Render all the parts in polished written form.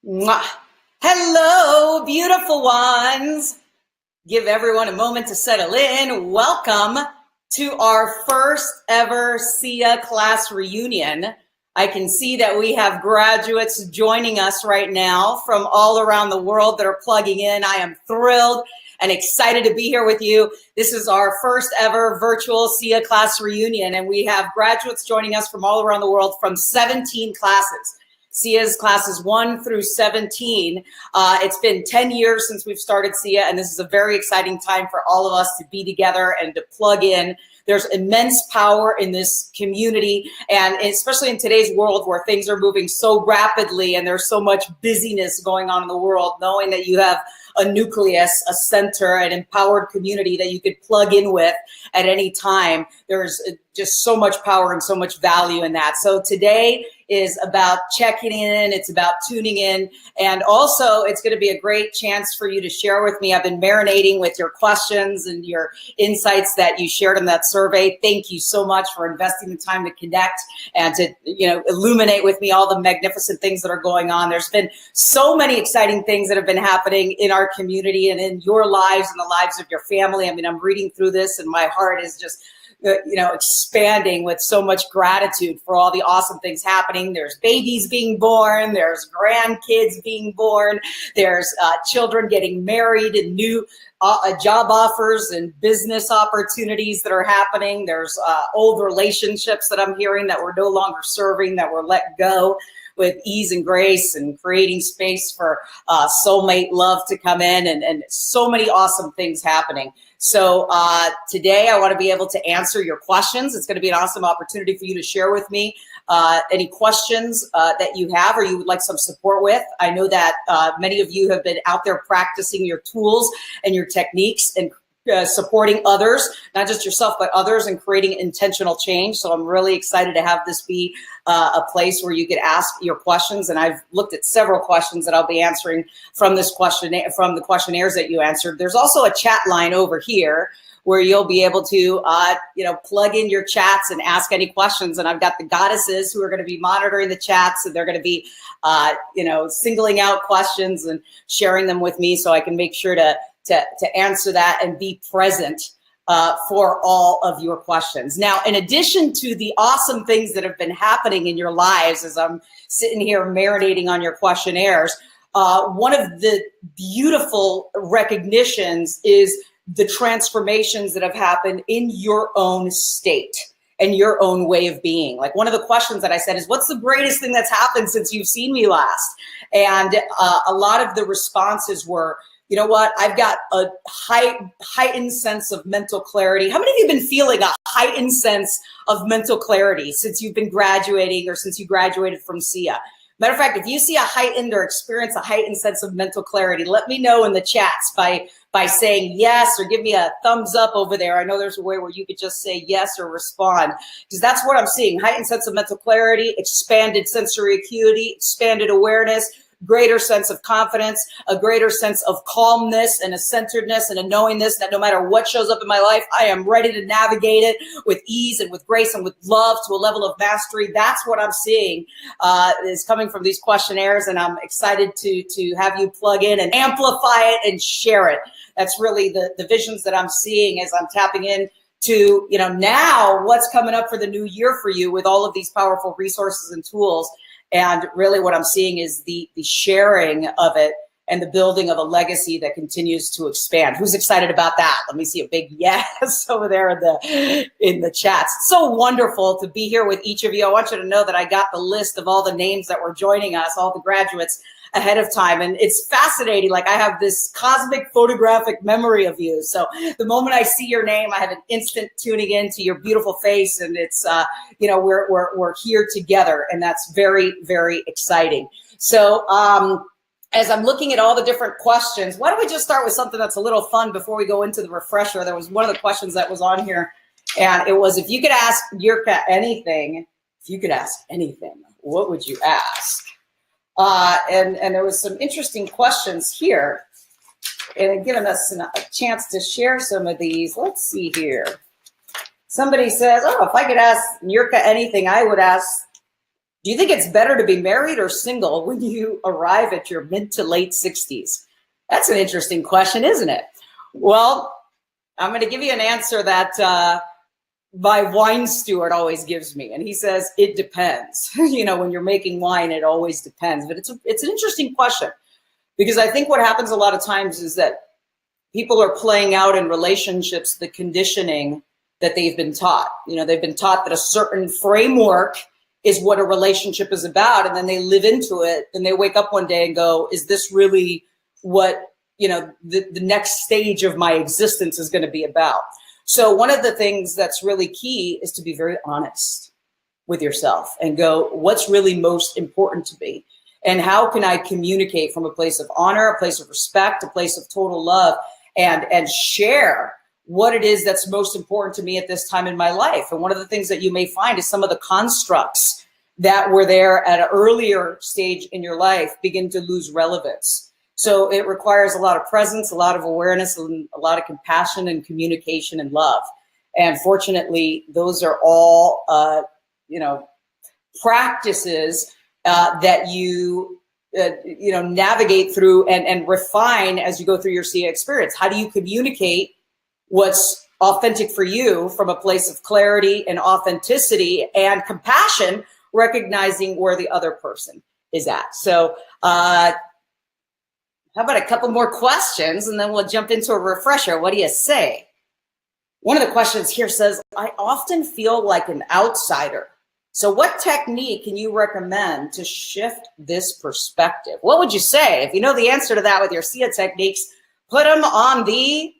Mwah. Hello, beautiful ones. Give everyone a moment to settle in. Welcome to our first ever SIIA class reunion. I can see that we have graduates joining us right now from all around the world that are plugging in. I am thrilled and excited to be here with you. This is our first ever virtual SIIA class reunion, and we have graduates joining us from all around the world from 17 classes. SIIA's classes 1 through 17. It's been 10 years since we've started SIIA, and this is a very exciting time for all of us to be together and to plug in. There's immense power in this community, and especially in today's world where things are moving so rapidly and there's so much busyness going on in the world, knowing that you have a nucleus, a center, an empowered community that you could plug in with at any time. There's just so much power and so much value in that. So today is about checking in, it's about tuning in, and also it's going to be a great chance for you to share with me. I've been marinating with your questions and your insights that you shared in that survey. Thank you so much for investing the time to connect and to, illuminate with me all the magnificent things that are going on. There's been so many exciting things that have been happening in our community and in your lives and the lives of your family. I mean, I'm reading through this and my heart is just expanding with so much gratitude for all the awesome things happening. There's babies being born, there's grandkids being born, there's children getting married and new job offers and business opportunities that are happening. There's old relationships that I'm hearing that we're no longer serving, that were let go with ease and grace, and creating space for soulmate love to come in, and so many awesome things happening. So today I want to be able to answer your questions. It's going to be an awesome opportunity for you to share with me any questions that you have or you would like some support with. I know that many of you have been out there practicing your tools and your techniques and supporting others, not just yourself, but others, and creating intentional change. So I'm really excited to have this be a place where you could ask your questions. And I've looked at several questions that I'll be answering from this questionnaire, from the questionnaires that you answered. There's also a chat line over here where you'll be able to, plug in your chats and ask any questions. And I've got the goddesses who are going to be monitoring the chats, and they're going to be, singling out questions and sharing them with me so I can make sure to answer that and be present for all of your questions. Now, in addition to the awesome things that have been happening in your lives as I'm sitting here marinating on your questionnaires, one of the beautiful recognitions is the transformations that have happened in your own state and your own way of being. Like, one of the questions that I said is, what's the greatest thing that's happened since you've seen me last? And a lot of the responses were, you know what, I've got a heightened sense of mental clarity. How many of you have been feeling a heightened sense of mental clarity since you've been graduating or since you graduated from SIIA? Matter of fact, if you see a heightened or experience a heightened sense of mental clarity, let me know in the chats by saying yes, or give me a thumbs up over there. I know there's a way where you could just say yes or respond, because that's what I'm seeing. Heightened sense of mental clarity, expanded sensory acuity, expanded awareness, greater sense of confidence, a greater sense of calmness and a centeredness and a knowingness that no matter what shows up in my life, I am ready to navigate it with ease and with grace and with love to a level of mastery. That's what I'm seeing is coming from these questionnaires, and I'm excited to have you plug in and amplify it and share it. That's really the visions that I'm seeing as I'm tapping in to, now what's coming up for the new year for you with all of these powerful resources and tools. And really what I'm seeing is the sharing of it and the building of a legacy that continues to expand. Who's excited about that? Let me see a big yes over there in the chats. It's so wonderful to be here with each of you. I want you to know that I got the list of all the names that were joining us, all the graduates, ahead of time. And it's fascinating. Like, I have this cosmic photographic memory of you. So the moment I see your name, I have an instant tuning into your beautiful face. And it's, we're here together. And that's very, very exciting. So as I'm looking at all the different questions, why don't we just start with something that's a little fun before we go into the refresher? There was one of the questions that was on here, and it was, if you could ask Niurka anything, what would you ask? And there was some interesting questions here, and giving us a chance to share some of these. Let's see here. Somebody says, if I could ask Niurka anything, I would ask Do you think it's better to be married or single when you arrive at your mid to late 60s? That's an interesting question, isn't it? Well, I'm going to give you an answer that my wine steward always gives me. And he says, it depends. You know, when you're making wine, it always depends. But it's an interesting question, because I think what happens a lot of times is that people are playing out in relationships the conditioning that they've been taught. You know, they've been taught that a certain framework is what a relationship is about, and then they live into it, and they wake up one day and go, is this really what, you know, the next stage of my existence is going to be about? So one of the things that's really key is to be very honest with yourself and go, what's really most important to me? And how can I communicate from a place of honor, a place of respect, a place of total love, and share what it is that's most important to me at this time in my life? And one of the things that you may find is some of the constructs that were there at an earlier stage in your life begin to lose relevance. So it requires a lot of presence, a lot of awareness, and a lot of compassion and communication and love. And fortunately, those are all, practices that you navigate through and refine as you go through your SIIA experience. How do you communicate what's authentic for you from a place of clarity and authenticity and compassion, recognizing where the other person is at? So how about a couple more questions, and then we'll jump into a refresher. What do you say? One of the questions here says, I often feel like an outsider. So what technique can you recommend to shift this perspective? What would you say? If you know the answer to that with your SIIA techniques, put them on the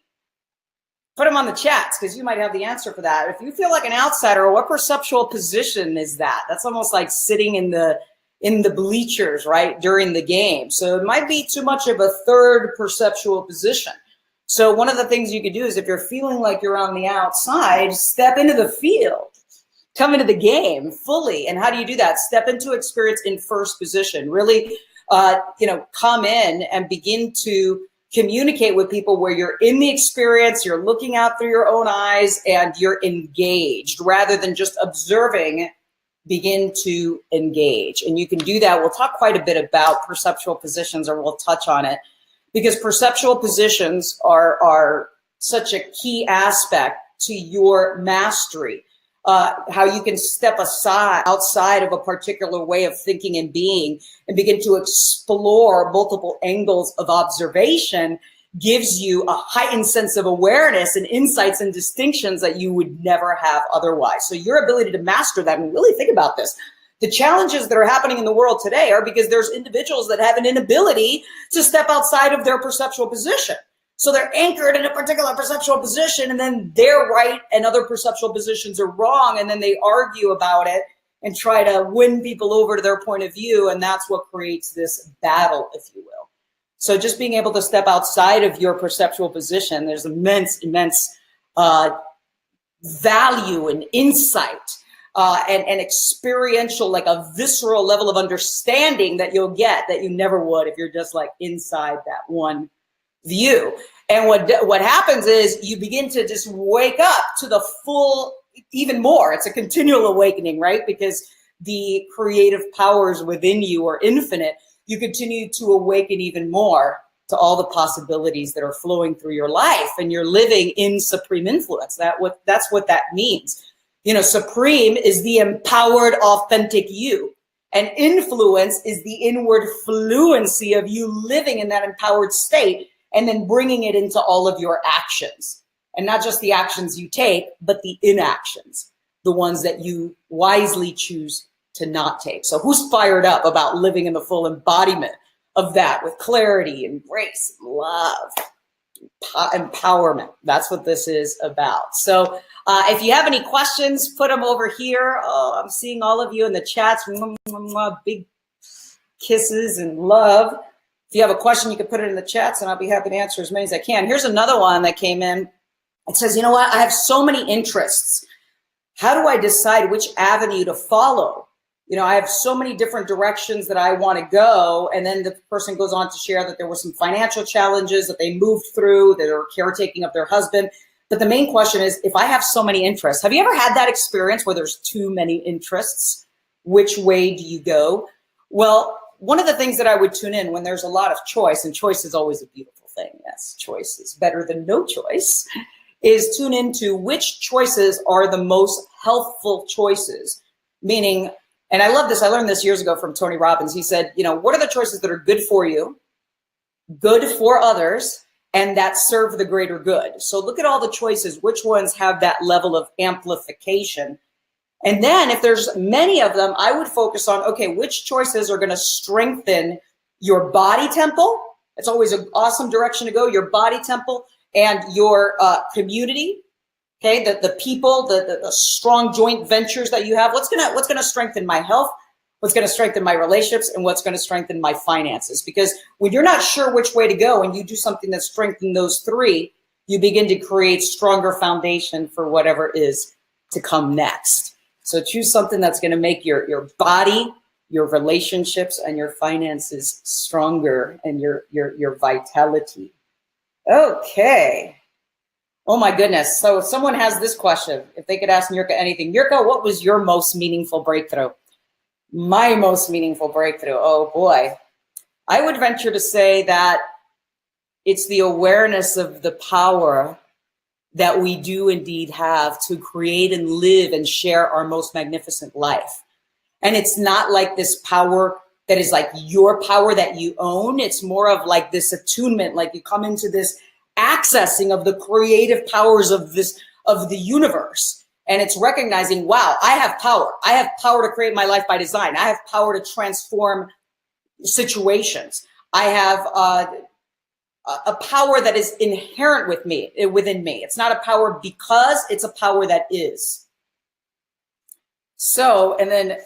chats, because you might have the answer for that. If you feel like an outsider, what perceptual position is that? That's almost like sitting in the bleachers, right, during the game. So it might be too much of a third perceptual position. So one of the things you could do is, if you're feeling like you're on the outside, step into the field, come into the game fully. And how do you do that? Step into experience in first position. Really, come in and begin to communicate with people where you're in the experience, you're looking out through your own eyes, and you're engaged rather than just observing. Begin to engage. And you can do that. We'll talk quite a bit about perceptual positions, or we'll touch on it, because perceptual positions are such a key aspect to your mastery. How you can step outside of a particular way of thinking and being and begin to explore multiple angles of observation gives you a heightened sense of awareness and insights and distinctions that you would never have otherwise. So your ability to master that, and really think about this, the challenges that are happening in the world today are because there's individuals that have an inability to step outside of their perceptual position. So they're anchored in a particular perceptual position, and then they're right and other perceptual positions are wrong, and then they argue about it and try to win people over to their point of view, and that's what creates this battle, if you will. So just being able to step outside of your perceptual position, there's immense value and insight and experiential, like a visceral level of understanding that you'll get that you never would if you're just like inside that one view. And what happens is you begin to just wake up to the full, even more. It's a continual awakening, right? Because the creative powers within you are infinite. You continue to awaken even more to all the possibilities that are flowing through your life, and you're living in supreme influence. That's what that means. You know, supreme is the empowered, authentic you, and influence is the inward fluency of you living in that empowered state and then bringing it into all of your actions, and not just the actions you take, but the inactions, the ones that you wisely choose to not take. So who's fired up about living in the full embodiment of that with clarity and grace and love, empowerment? That's what this is about. So if you have any questions, put them over here. Oh, I'm seeing all of you in the chats. Big kisses and love. If you have a question, you can put it in the chats, and I'll be happy to answer as many as I can. Here's another one that came in. It says, you know what? I have so many interests. How do I decide which avenue to follow? You know, I have so many different directions that I want to go. And then the person goes on to share that there were some financial challenges that they moved through, that they were caretaking of their husband. But the main question is, if I have so many interests, have you ever had that experience where there's too many interests? which way do you go? Well, one of the things that I would tune in when there's a lot of choice, and choice is always a beautiful thing, yes, choice is better than no choice, is tune into which choices are the most healthful choices. Meaning, and I love this, I learned this years ago from Tony Robbins. He said, you know, what are the choices that are good for you, good for others, and that serve the greater good? So look at all the choices, which ones have that level of amplification. And then if there's many of them, I would focus on, okay, which choices are going to strengthen your body temple? It's always an awesome direction to go, your body temple and your community. Okay, the people, the strong joint ventures that you have. What's gonna strengthen my health? What's gonna strengthen my relationships? And what's gonna strengthen my finances? Because when you're not sure which way to go and you do something that strengthens those three, you begin to create stronger foundation for whatever is to come next. So choose something that's gonna make your body, your relationships, and your finances stronger, and your vitality. Okay. Oh my goodness. So if someone has this question, if they could ask Niurka anything, Niurka, what was your most meaningful breakthrough? My most meaningful breakthrough, oh boy. I would venture to say that it's the awareness of the power that we do indeed have to create and live and share our most magnificent life. And it's not like this power that is like your power that you own. It's more of like this attunement, like you come into this accessing of the creative powers of the universe. And it's recognizing, wow, I have power. I have power to create my life by design. I have power to transform situations. I have a power that is inherent within me. It's not a power because, it's a power that is. So, and then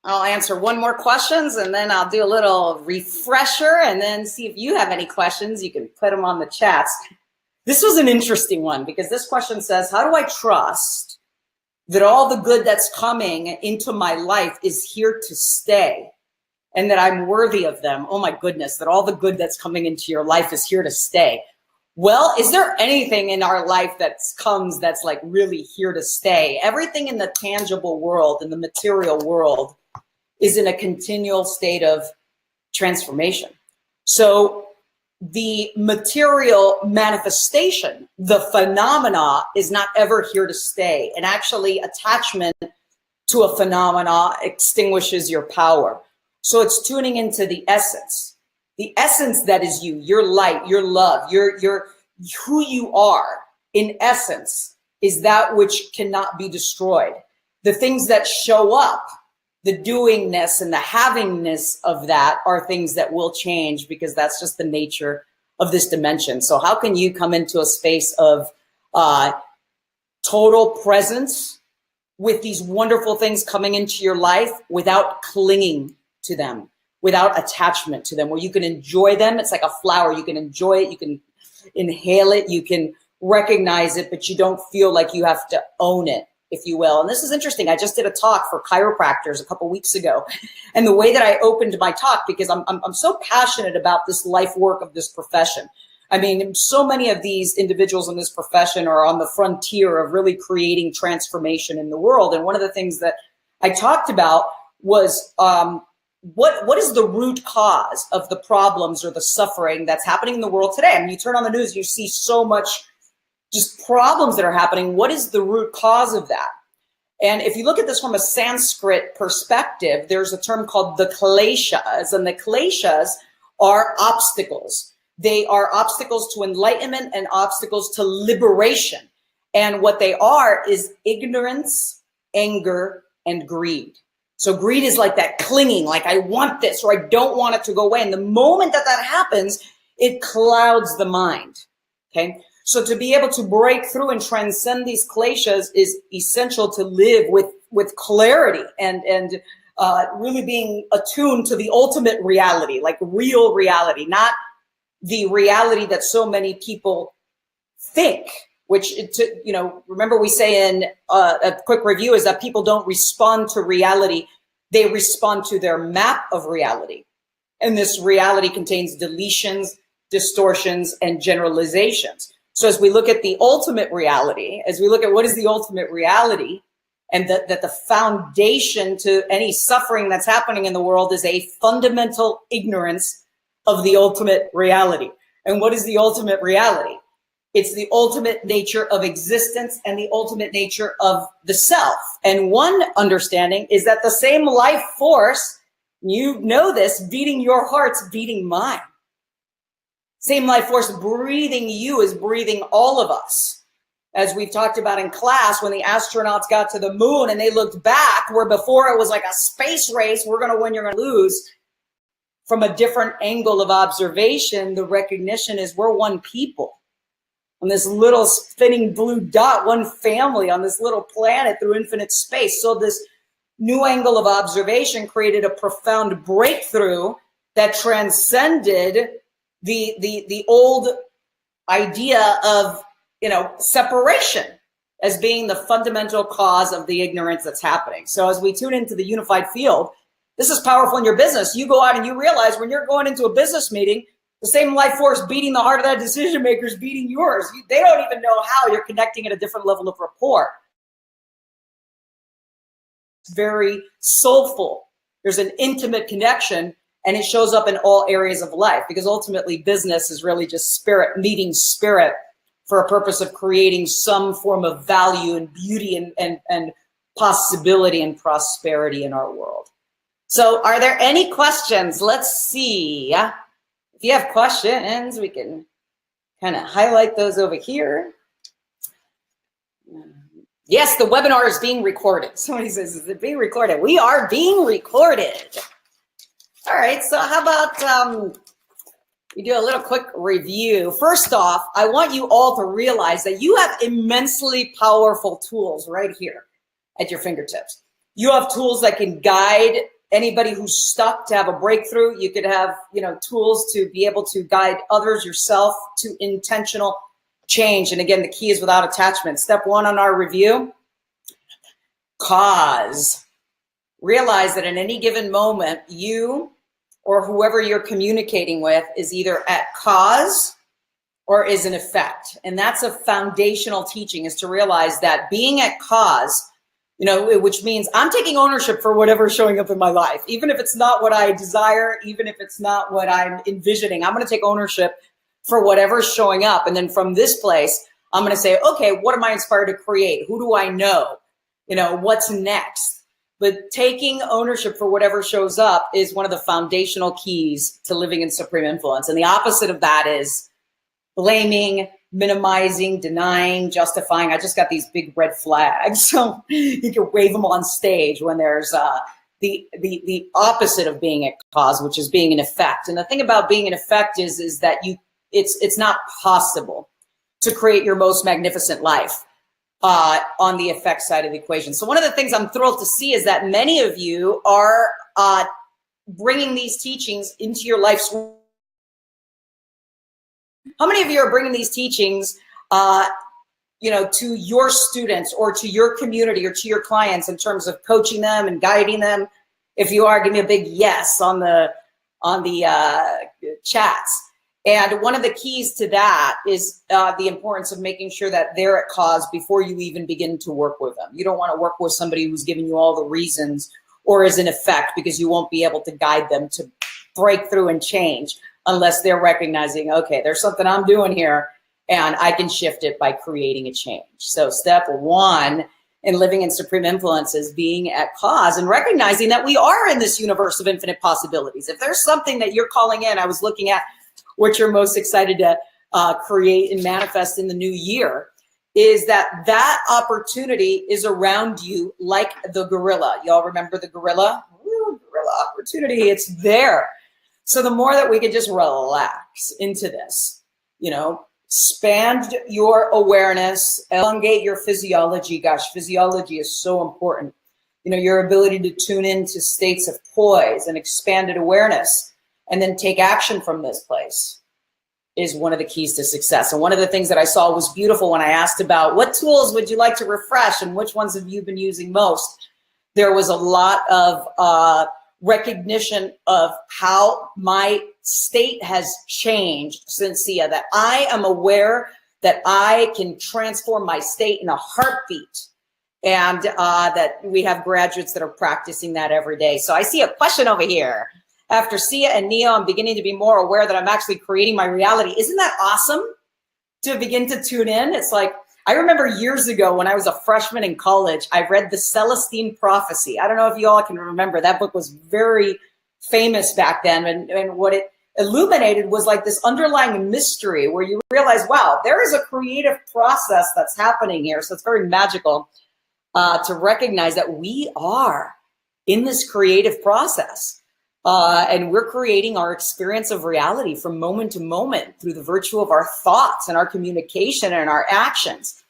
I'll answer one more questions, and then I'll do a little refresher, and then see if you have any questions. You can put them on the chats. This was an interesting one because this question says, how do I trust that all the good that's coming into my life is here to stay and that I'm worthy of them? Oh my goodness, that all the good that's coming into your life is here to stay. Well, is there anything in our life that comes that's like really here to stay? Everything in the tangible world, in the material world, is in a continual state of transformation. So the material manifestation, the phenomena, is not ever here to stay. And actually attachment to a phenomena extinguishes your power. So it's tuning into the essence that is you, your light, your love, your who you are in essence is that which cannot be destroyed. The things that show up, the doingness and the havingness of that are things that will change because that's just the nature of this dimension. So how can you come into a space of total presence with these wonderful things coming into your life without clinging to them, without attachment to them, where you can enjoy them? It's like a flower. You can enjoy it. You can inhale it. You can recognize it, but you don't feel like you have to own it, if you will. And this is interesting. I just did a talk for chiropractors a couple weeks ago. And the way that I opened my talk, because I'm so passionate about this life work of this profession. I mean, so many of these individuals in this profession are on the frontier of really creating transformation in the world. And one of the things that I talked about was what is the root cause of the problems or the suffering that's happening in the world today? I mean, you turn on the news, you see so much just problems that are happening. What is the root cause of that? And if you look at this from a Sanskrit perspective, there's a term called the kleshas, and the kleshas are obstacles. They are obstacles to enlightenment and obstacles to liberation. And what they are is ignorance, anger, and greed. So greed is like that clinging, like I want this or I don't want it to go away. And the moment that that happens, it clouds the mind, okay? So to be able to break through and transcend these kleshas is essential to live with clarity and really being attuned to the ultimate reality, like real reality, not the reality that so many people think, which, remember we say in a quick review is that people don't respond to reality. They respond to their map of reality. And this reality contains deletions, distortions, and generalizations. So as we look at the ultimate reality, as we look at what is the ultimate reality, and that the foundation to any suffering that's happening in the world is a fundamental ignorance of the ultimate reality. And what is the ultimate reality? It's the ultimate nature of existence and the ultimate nature of the self. And one understanding is that the same life force, you know this, beating your heart's beating mine. Same life force breathing you is breathing all of us. As we've talked about in class, when the astronauts got to the moon and they looked back, where before it was like a space race, we're going to win, you're going to lose. From a different angle of observation, the recognition is we're one people on this little spinning blue dot, one family on this little planet through infinite space. So this new angle of observation created a profound breakthrough that transcended the old idea of, separation as being the fundamental cause of the ignorance that's happening. So as we tune into the unified field, this is powerful in your business. You go out and you realize when you're going into a business meeting, the same life force beating the heart of that decision maker is beating yours. They don't even know how. You're connecting at a different level of rapport. It's very soulful. There's an intimate connection, and it shows up in all areas of life, because ultimately business is really just spirit meeting spirit for a purpose of creating some form of value and beauty and possibility and prosperity in our world. So are there any questions? Let's see. If you have questions, we can kind of highlight those over here. Yes, the webinar is being recorded. Somebody says, is it being recorded? We are being recorded. All right, so how about we do a little quick review. First off, I want you all to realize that you have immensely powerful tools right here at your fingertips. You have tools that can guide anybody who's stuck to have a breakthrough. You could have, tools to be able to guide others, yourself, to intentional change. And again, the key is without attachment. Step one on our review, cause. Realize that in any given moment, you or whoever you're communicating with is either at cause or is in effect. And that's a foundational teaching, is to realize that being at cause, which means I'm taking ownership for whatever's showing up in my life. Even if it's not what I desire, even if it's not what I'm envisioning, I'm going to take ownership for whatever's showing up. And then from this place, I'm going to say, okay, what am I inspired to create? Who do I know? What's next? But taking ownership for whatever shows up is one of the foundational keys to living in supreme influence. And the opposite of that is blaming, minimizing, denying, justifying. I just got these big red flags, so you can wave them on stage when there's the opposite of being at cause, which is being in effect. And the thing about being in effect is that it's not possible to create your most magnificent life on the effect side of the equation. So one of the things I'm thrilled to see is that many of you are bringing these teachings into your life's. How many of you are bringing these teachings, to your students or to your community or to your clients in terms of coaching them and guiding them? If you are, give me a big yes on the chats. And one of the keys to that is the importance of making sure that they're at cause before you even begin to work with them. You don't want to work with somebody who's giving you all the reasons or is in effect, because you won't be able to guide them to break through and change unless they're recognizing, okay, there's something I'm doing here and I can shift it by creating a change. So step one in living in supreme influence is being at cause and recognizing that we are in this universe of infinite possibilities. If there's something that you're calling in, I was looking at what you're most excited to create and manifest in the new year, is that opportunity is around you like the gorilla. Y'all remember the gorilla? Ooh, gorilla opportunity, it's there. So the more that we can just relax into this, expand your awareness, elongate your physiology. Gosh, physiology is so important. Your ability to tune into states of poise and expanded awareness, and then take action from this place, is one of the keys to success. And one of the things that I saw was beautiful when I asked about what tools would you like to refresh and which ones have you been using most, there was a lot of recognition of how my state has changed since SIIA, that I am aware that I can transform my state in a heartbeat. and that we have graduates that are practicing that every day. So I see a question over here. After SIIA and NEO, I'm beginning to be more aware that I'm actually creating my reality. Isn't that awesome to begin to tune in? It's like, I remember years ago when I was a freshman in college, I read the Celestine Prophecy. I don't know if you all can remember. That book was very famous back then. And what it illuminated was like this underlying mystery where you realize, wow, there is a creative process that's happening here. So it's very magical to recognize that we are in this creative process. And we're creating our experience of reality from moment to moment through the virtue of our thoughts and our communication and our actions.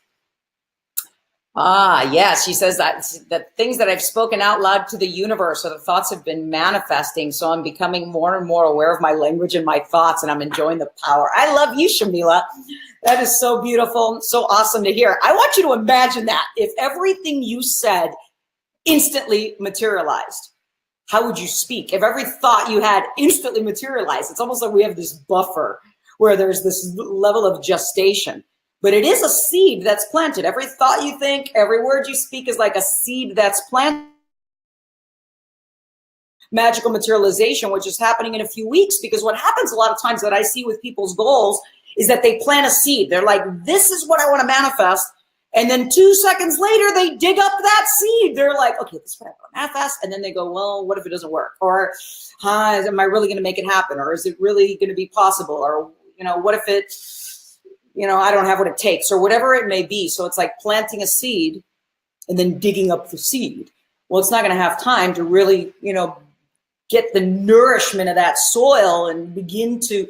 Yes, she says that things that I've spoken out loud to the universe or the thoughts have been manifesting. So I'm becoming more and more aware of my language and my thoughts, and I'm enjoying the power. I love you, Shamila. That is so beautiful, so awesome to hear. I want you to imagine that if everything you said instantly materialized. How would you speak? If every thought you had instantly materialized, it's almost like we have this buffer where there's this level of gestation. But it is a seed that's planted. Every thought you think, every word you speak is like a seed that's planted. Magical materialization, which is happening in a few weeks, because what happens a lot of times that I see with people's goals is that they plant a seed. They're like, this is what I want to manifest. And then 2 seconds later, they dig up that seed. They're like, okay, this is what I want to manifest. And then they go, well, what if it doesn't work? Or am I really going to make it happen? Or is it really going to be possible? Or, what if it, I don't have what it takes, or whatever it may be. So it's like planting a seed and then digging up the seed. Well, it's not going to have time to really, get the nourishment of that soil and begin to,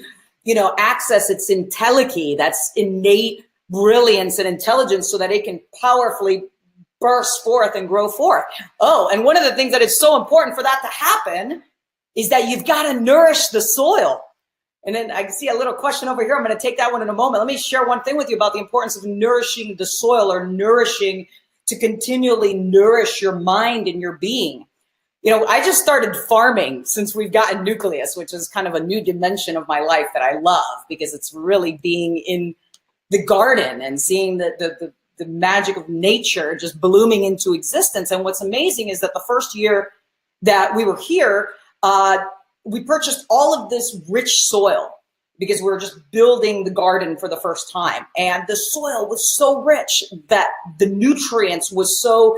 access its entelechy, that's innate brilliance and intelligence, so that it can powerfully burst forth and grow forth. Oh, and one of the things that is so important for that to happen is that you've got to nourish the soil. And then I see a little question over here. I'm going to take that one in a moment. Let me share one thing with you about the importance of nourishing the soil, or nourishing, to continually nourish your mind and your being. I just started farming since we've gotten Nucleus, which is kind of a new dimension of my life that I love, because it's really being in the garden and seeing the magic of nature just blooming into existence. And what's amazing is that the first year that we were here, we purchased all of this rich soil because we were just building the garden for the first time. And the soil was so rich that the nutrients was so,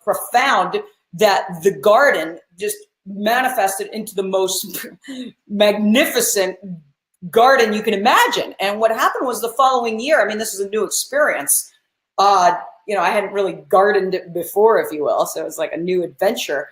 profound, that the garden just manifested into the most magnificent garden you can imagine. And what happened was the following year, this is a new experience. I hadn't really gardened before, if you will. So it was like a new adventure.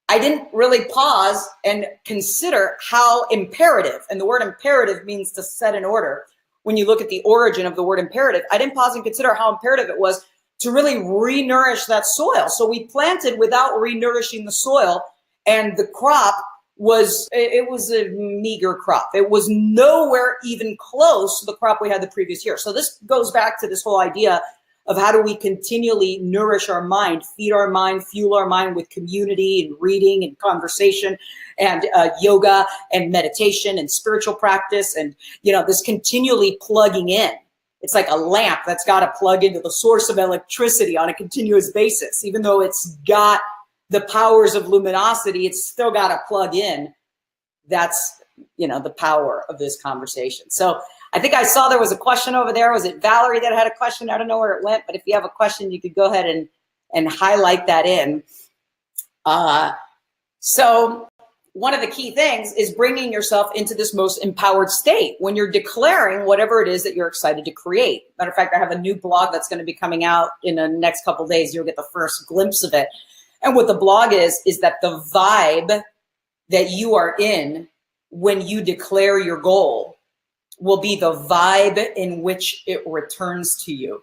I didn't really pause and consider how imperative, and the word imperative means to set in order. When you look at the origin of the word imperative, I didn't pause and consider how imperative it was to really re-nourish that soil. So we planted without re-nourishing the soil, and the crop was a meager crop. It was nowhere even close to the crop we had the previous year. So this goes back to this whole idea of how do we continually nourish our mind, feed our mind, fuel our mind with community and reading and conversation and yoga and meditation and spiritual practice, and this continually plugging in. It's like a lamp that's got to plug into the source of electricity on a continuous basis. Even though it's got the powers of luminosity, it's still got to plug in. That's, the power of this conversation. So I think I saw there was a question over there. Was it Valerie that had a question? I don't know where it went, but if you have a question, you could go ahead and highlight that in. So one of the key things is bringing yourself into this most empowered state when you're declaring whatever it is that you're excited to create. Matter of fact, I have a new blog that's going to be coming out in the next couple of days. You'll get the first glimpse of it. And what the blog is that the vibe that you are in when you declare your goal will be the vibe in which it returns to you.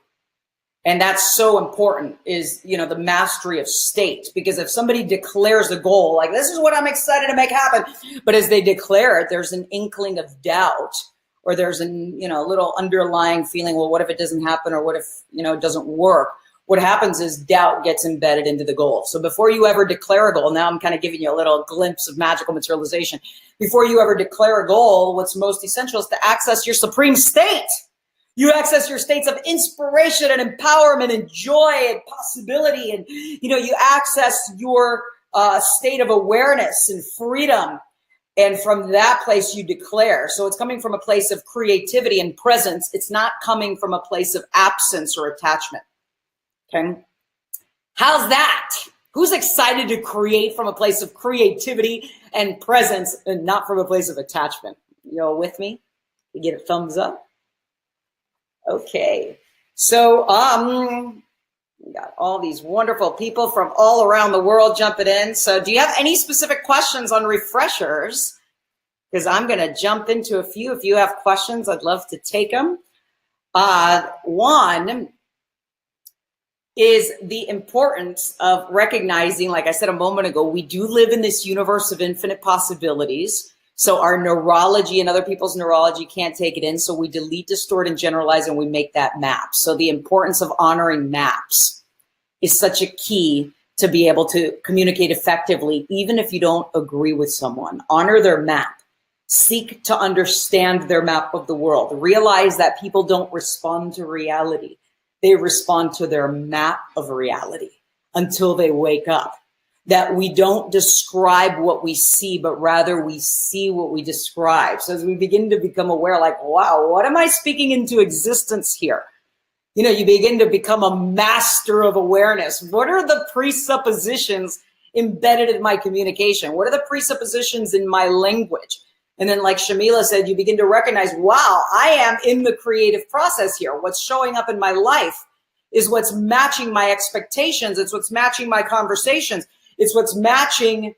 And that's so important, is, the mastery of state. Because if somebody declares a goal, like, this is what I'm excited to make happen, but as they declare it, there's an inkling of doubt, or there's a little underlying feeling, well, what if it doesn't happen? Or what if, it doesn't work? What happens is doubt gets embedded into the goal. So before you ever declare a goal, now I'm kind of giving you a little glimpse of magical materialization. Before you ever declare a goal, what's most essential is to access your supreme state. You access your states of inspiration and empowerment and joy and possibility. And, you access your state of awareness and freedom. And from that place you declare. So it's coming from a place of creativity and presence. It's not coming from a place of absence or attachment. Okay. How's that? Who's excited to create from a place of creativity and presence and not from a place of attachment? You all with me? You get a thumbs up? Okay. So, we got all these wonderful people from all around the world jumping in. So do you have any specific questions on refreshers? Because I'm going to jump into a few. If you have questions, I'd love to take them. One is the importance of recognizing, like I said a moment ago, we do live in this universe of infinite possibilities. So our neurology and other people's neurology can't take it in. So we delete, distort, and generalize, and we make that map. So the importance of honoring maps is such a key to be able to communicate effectively, even if you don't agree with someone. Honor their map. Seek to understand their map of the world. Realize that people don't respond to reality. They respond to their map of reality until they wake up. That we don't describe what we see, but rather we see what we describe. So as we begin to become aware, like, wow, what am I speaking into existence here? You begin to become a master of awareness. What are the presuppositions embedded in my communication? What are the presuppositions in my language? And then, like Shamila said, you begin to recognize, wow, I am in the creative process here. What's showing up in my life is what's matching my expectations. It's what's matching my conversations. It's what's matching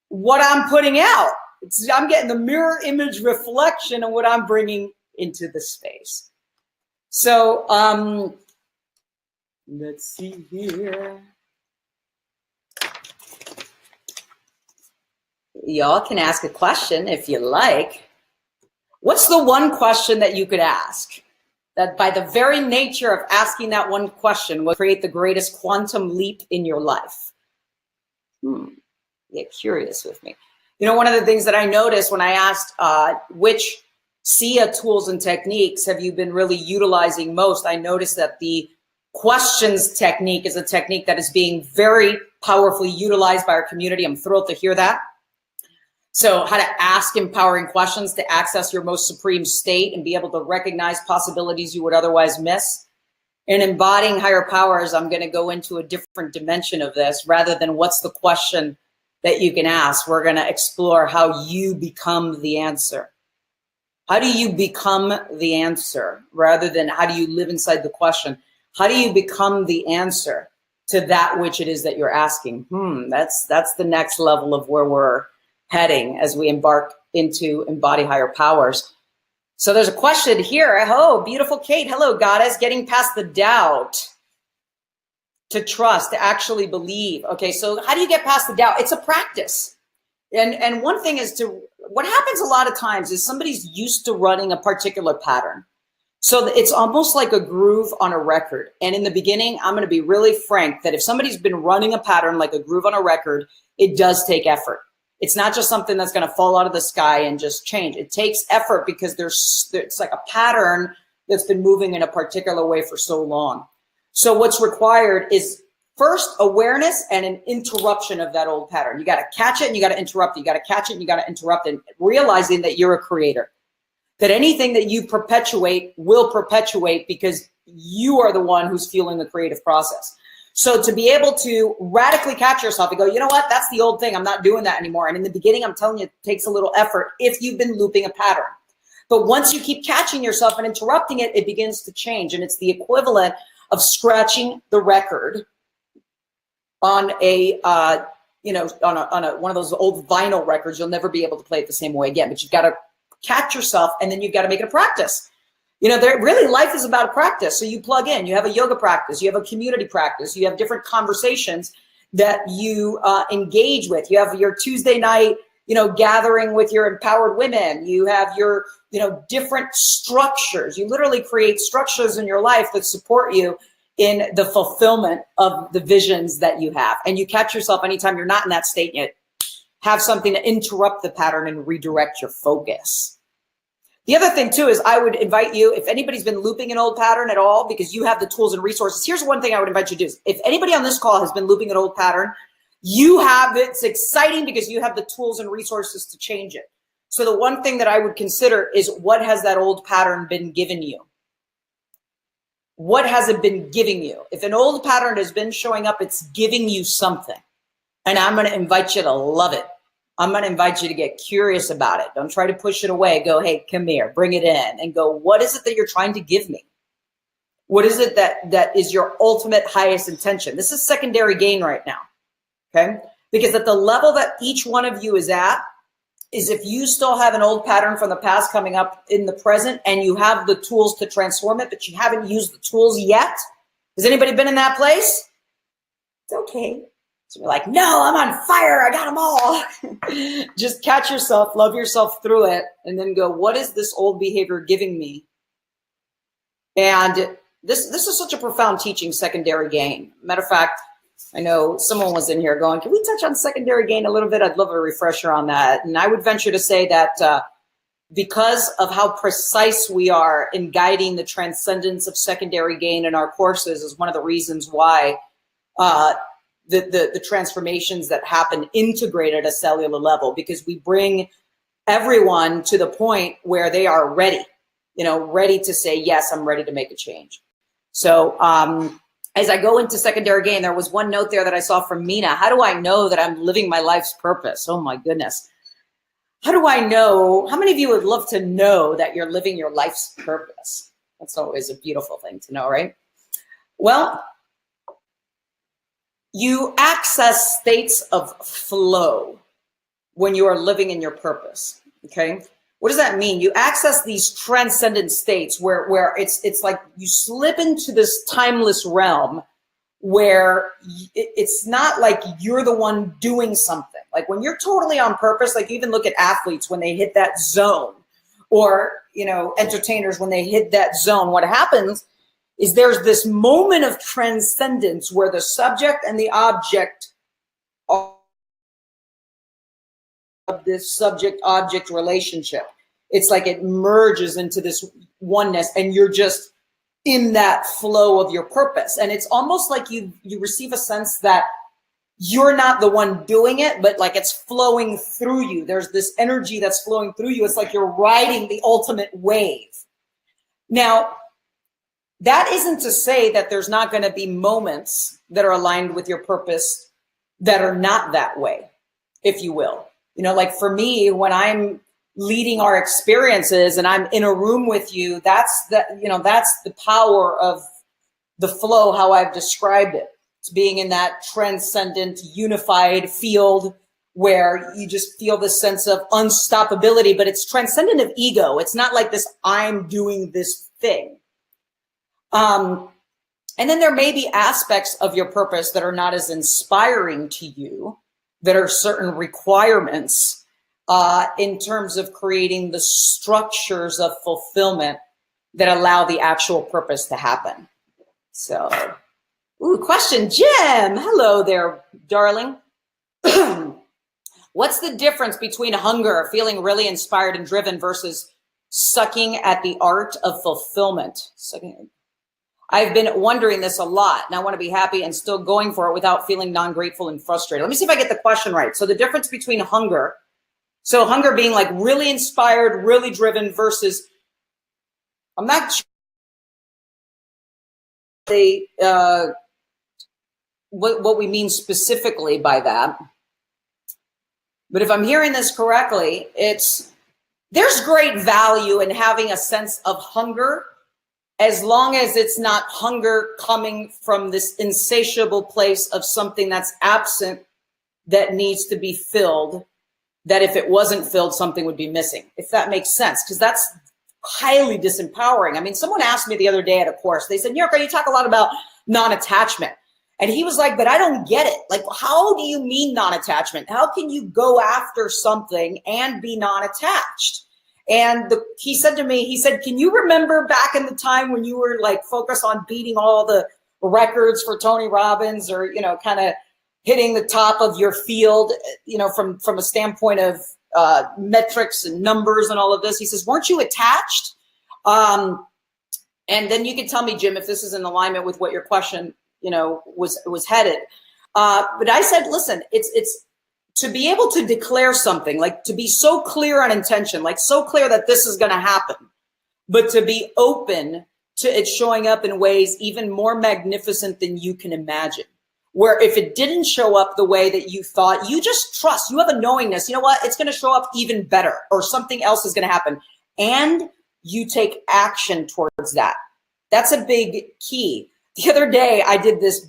what I'm putting out. I'm getting the mirror image reflection of what I'm bringing into the space. So let's see here. Y'all can ask a question if you like. What's the one question that you could ask that by the very nature of asking that one question will create the greatest quantum leap in your life? Get curious with me. One of the things that I noticed when I asked which SIIA tools and techniques have you been really utilizing most, I noticed that the questions technique is a technique that is being very powerfully utilized by our community. I'm thrilled to hear that. So how to ask empowering questions to access your most supreme state and be able to recognize possibilities you would otherwise miss. In embodying higher powers, I'm going to go into a different dimension of this. Rather than what's the question that you can ask, we're going to explore how you become the answer. How do you become the answer rather than how do you live inside the question? How do you become the answer to that which it is that you're asking? That's the next level of where we're heading as we embark into embody higher powers. So there's a question here. Oh, beautiful Kate. Hello, goddess. Getting past the doubt to trust, to actually believe. Okay, so how do you get past the doubt? It's a practice. And one thing is what happens a lot of times is somebody's used to running a particular pattern. So it's almost like a groove on a record. And in the beginning, I'm going to be really frank that if somebody's been running a pattern like a groove on a record, it does take effort. It's not just something that's going to fall out of the sky and just change. It takes effort because it's like a pattern that's been moving in a particular way for so long. So what's required is first awareness and an interruption of that old pattern. You got to catch it and you got to interrupt it. You got to catch it and you got to interrupt it. Realizing that you're a creator, that anything that you perpetuate will perpetuate because you are the one who's fueling the creative process. So to be able to radically catch yourself and go, you know what, that's the old thing. I'm not doing that anymore. And in the beginning, I'm telling you, it takes a little effort if you've been looping a pattern. But once you keep catching yourself and interrupting it, it begins to change. And it's the equivalent of scratching the record on a, one of those old vinyl records. You'll never be able to play it the same way again, but you've got to catch yourself and then you've got to make it a practice. Really life is about a practice. So you plug in, you have a yoga practice, you have a community practice, you have different conversations that you engage with. You have your Tuesday night, gathering with your empowered women. You have your, different structures. You literally create structures in your life that support you in the fulfillment of the visions that you have. And you catch yourself anytime you're not in that state yet. Have something to interrupt the pattern and redirect your focus. The other thing too is I would invite you, if anybody's been looping an old pattern at all, because you have the tools and resources, here's one thing I would invite you to do. If anybody on this call has been looping an old pattern, it's exciting because you have the tools and resources to change it. So the one thing that I would consider is, what has that old pattern been given you? What has it been giving you? If an old pattern has been showing up, it's giving you something. And I'm going to invite you to love it. I'm going to invite you to get curious about it. Don't try to push it away. Go, hey, come here, bring it in, and go, what is it that you're trying to give me? What is it that is your ultimate highest intention? This is secondary gain right now, okay? Because at the level that each one of you is at, is if you still have an old pattern from the past coming up in the present and you have the tools to transform it, but you haven't used the tools yet. Has anybody been in that place? It's okay. So you're like, no, I'm on fire. I got them all. Just catch yourself, love yourself through it, and then go, what is this old behavior giving me? And this is such a profound teaching, secondary gain. Matter of fact, I know someone was in here going, can we touch on secondary gain a little bit? I'd love a refresher on that. And I would venture to say that because of how precise we are in guiding the transcendence of secondary gain in our courses is one of the reasons why the transformations that happen integrate at a cellular level, because we bring everyone to the point where they are ready, ready to say, yes, I'm ready to make a change. So as I go into secondary gain, there was one note there that I saw from Mina. How do I know that I'm living my life's purpose? Oh my goodness. How do I know? How many of you would love to know that you're living your life's purpose? That's always a beautiful thing to know, right? Well, you access states of flow when you are living in your purpose, okay? What does that mean? You access these transcendent states where it's like you slip into this timeless realm where it's not like you're the one doing something. Like when you're totally on purpose, like you even look at athletes when they hit that zone, or, entertainers when they hit that zone, what happens is there's this moment of transcendence where the subject and the object of this subject-object relationship. It's like it merges into this oneness and you're just in that flow of your purpose. And it's almost like you receive a sense that you're not the one doing it, but like it's flowing through you. There's this energy that's flowing through you. It's like you're riding the ultimate wave. Now, that isn't to say that there's not going to be moments that are aligned with your purpose that are not that way, if you will. Like for me, when I'm leading our experiences and I'm in a room with you, that's the power of the flow, how I've described it. It's being in that transcendent, unified field where you just feel this sense of unstoppability, but it's transcendent of ego. It's not like this, I'm doing this thing. And then there may be aspects of your purpose that are not as inspiring to you, that are certain requirements in terms of creating the structures of fulfillment that allow the actual purpose to happen. So, question, Jim. Hello there, darling. What's the difference between hunger, feeling really inspired and driven, versus sucking at the art of fulfillment? I've been wondering this a lot, and I want to be happy and still going for it without feeling non-grateful and frustrated. Let me see if I get the question right. So the difference between hunger, so hunger being like really inspired, really driven, versus, I'm not sure what we mean specifically by that. But if I'm hearing this correctly, there's great value in having a sense of hunger, as long as it's not hunger coming from this insatiable place of something that's absent that needs to be filled, that if it wasn't filled, something would be missing, if that makes sense, because that's highly disempowering. I mean, someone asked me the other day at a course, they said, Niurka, you talk a lot about non-attachment. And he was like, but I don't get it. Like, how do you mean non-attachment? How can you go after something and be non-attached? And he said to me, can you remember back in the time when you were like focused on beating all the records for Tony Robbins, or, kind of hitting the top of your field, from a standpoint of metrics and numbers and all of this. He says, weren't you attached? And then you can tell me, Jim, if this is in alignment with what your question, was headed. But I said, listen, it's to be able to declare something, like to be so clear on intention, like so clear that this is going to happen, but to be open to it showing up in ways even more magnificent than you can imagine. Where if it didn't show up the way that you thought, you just trust, you have a knowingness, you know what, it's going to show up even better, or something else is going to happen. And you take action towards that. That's a big key. The other day I did this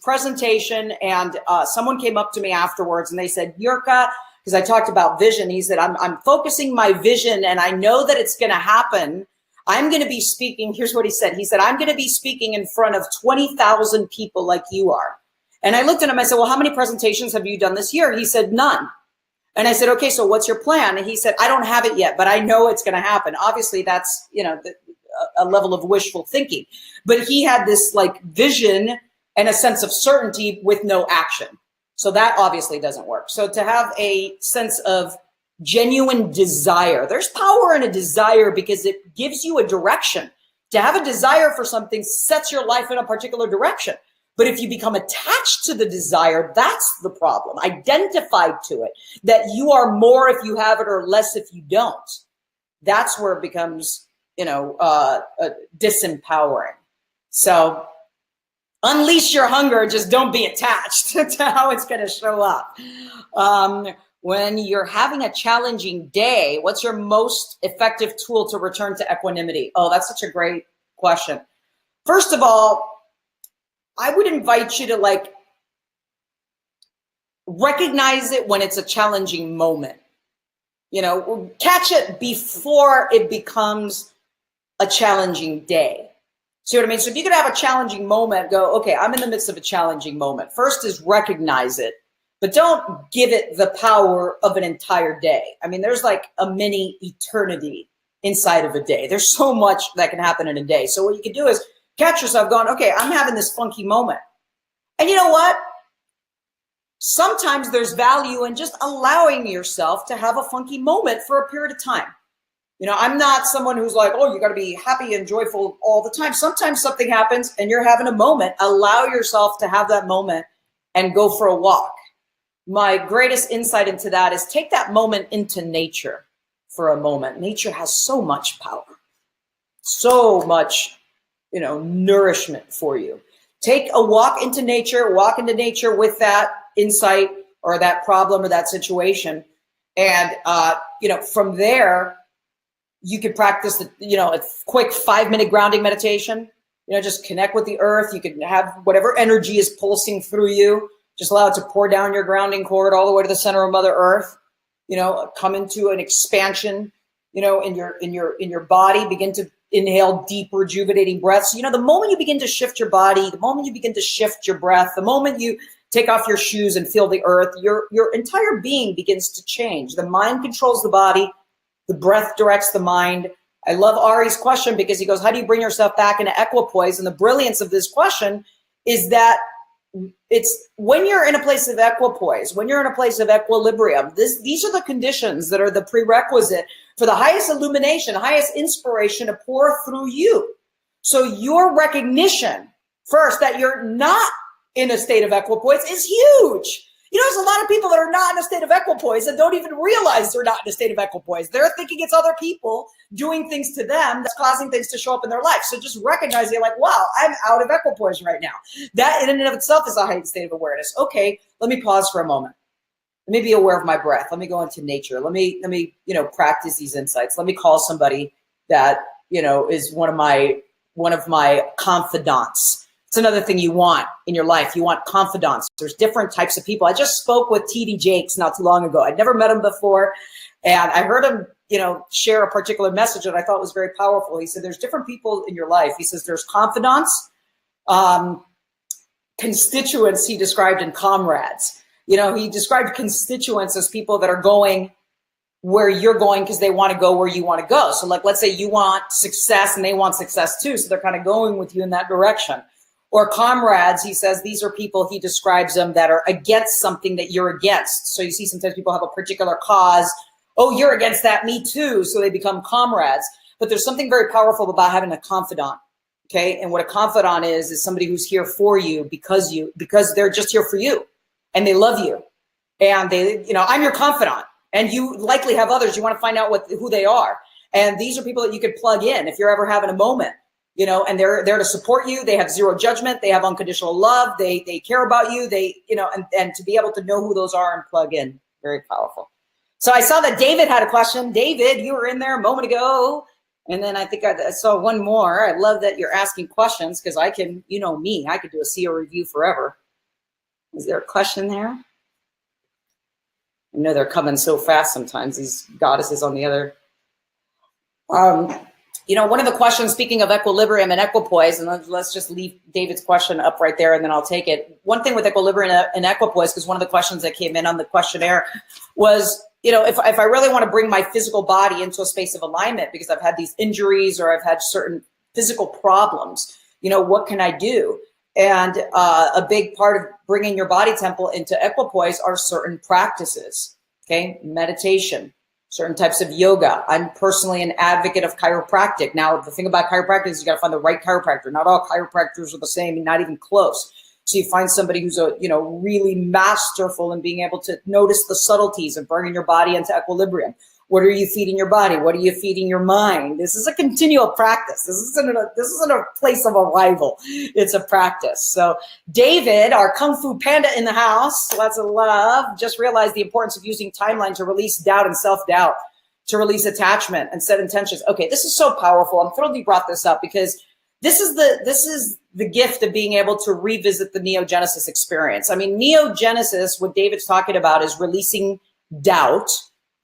presentation, and someone came up to me afterwards and they said, Niurka, because I talked about vision, he said, I'm focusing my vision and I know that it's going to happen. I'm going to be speaking. Here's what he said. He said, I'm going to be speaking in front of 20,000 people like you are. And I looked at him, I said, well, how many presentations have you done this year? He said, none. And I said, okay, so what's your plan? And he said, I don't have it yet, but I know it's going to happen. Obviously that's, a level of wishful thinking, but he had this like vision and a sense of certainty with no action. So that obviously doesn't work. So to have a sense of genuine desire, there's power in a desire because it gives you a direction. To have a desire for something sets your life in a particular direction. But if you become attached to the desire, that's the problem. Identified to it, that you are more if you have it or less if you don't. That's where it becomes, disempowering. So unleash your hunger, just don't be attached to how it's going to show up. When you're having a challenging day, what's your most effective tool to return to equanimity? Oh, that's such a great question. First of all, I would invite you to recognize it when it's a challenging moment. Catch it before it becomes a challenging day. See what I mean? So if you could have a challenging moment, go, okay, I'm in the midst of a challenging moment. First is recognize it, but don't give it the power of an entire day. I mean, there's like a mini eternity inside of a day. There's so much that can happen in a day. So what you can do is catch yourself going, okay, I'm having this funky moment. And you know what? Sometimes there's value in just allowing yourself to have a funky moment for a period of time. I'm not someone who's like, oh, you got to be happy and joyful all the time. Sometimes something happens and you're having a moment. Allow yourself to have that moment and go for a walk. My greatest insight into that is take that moment into nature for a moment. Nature has so much power, so much, nourishment for you. Take a walk into nature with that insight or that problem or that situation. And, from there, you could practice a quick 5-minute grounding meditation, just connect with the earth. You can have whatever energy is pulsing through you. Just allow it to pour down your grounding cord all the way to the center of Mother Earth. Come into an expansion, in your body. Begin to inhale deep, rejuvenating breaths. The moment you begin to shift your body, the moment you begin to shift your breath, the moment you take off your shoes and feel the earth, your entire being begins to change. The mind controls the body. The breath directs the mind. I love Ari's question because he goes, how do you bring yourself back into equipoise? And the brilliance of this question is that it's when you're in a place of equipoise, when you're in a place of equilibrium, these are the conditions that are the prerequisite for the highest illumination, highest inspiration to pour through you. So your recognition first that you're not in a state of equipoise is huge. There's a lot of people that are not in a state of equipoise and don't even realize they're not in a state of equipoise. They're thinking it's other people doing things to them that's causing things to show up in their life. So just recognize it, like, wow, I'm out of equipoise right now. That in and of itself is a heightened state of awareness. Okay, let me pause for a moment. Let me be aware of my breath. Let me go into nature. Let me practice these insights. Let me call somebody that, is one of my confidants. It's another thing you want in your life. You want confidants. There's different types of people. I just spoke with T.D. Jakes not too long ago. I'd never met him before. And I heard him, share a particular message that I thought was very powerful. He said, there's different people in your life. He says, there's confidants, constituents he described, and comrades. He described constituents as people that are going where you're going because they want to go where you want to go. So let's say you want success and they want success too. So they're kind of going with you in that direction. Or comrades, he says, these are people, he describes them, that are against something that you're against. So you see sometimes people have a particular cause. Oh, you're against that, me too. So they become comrades. But there's something very powerful about having a confidant. Okay. And what a confidant is somebody who's here for you because they're just here for you and they love you. And they, I'm your confidant, and you likely have others. You want to find out who they are. And these are people that you could plug in if you're ever having a moment, and they're there to support you. They have zero judgment. They have unconditional love. They care about you. And to be able to know who those are and plug in, very powerful. So I saw that David had a question. David, you were in there a moment ago. And then I think I saw one more. I love that you're asking questions, because I can, me, I could do a SIIA review forever. Is there a question there? I know they're coming so fast sometimes, these goddesses on the other. One of the questions, speaking of equilibrium and equipoise, and let's just leave David's question up right there and then I'll take it. One thing with equilibrium and equipoise, because one of the questions that came in on the questionnaire was, if I really want to bring my physical body into a space of alignment because I've had these injuries or I've had certain physical problems, what can I do? And a big part of bringing your body temple into equipoise are certain practices, okay? Meditation, certain types of yoga. I'm personally an advocate of chiropractic. Now, the thing about chiropractic is you got to find the right chiropractor. Not all chiropractors are the same, not even close. So you find somebody who's really masterful in being able to notice the subtleties of bringing your body into equilibrium. What are you feeding your body? What are you feeding your mind? This is a continual practice. This isn't a place of arrival. It's a practice. So David, our Kung Fu Panda in the house, lots of love, just realized the importance of using timeline to release doubt and self-doubt, to release attachment and set intentions. Okay, this is so powerful. I'm thrilled you brought this up, because this is the gift of being able to revisit the Neogenesis experience. I mean, Neogenesis, what David's talking about, is releasing doubt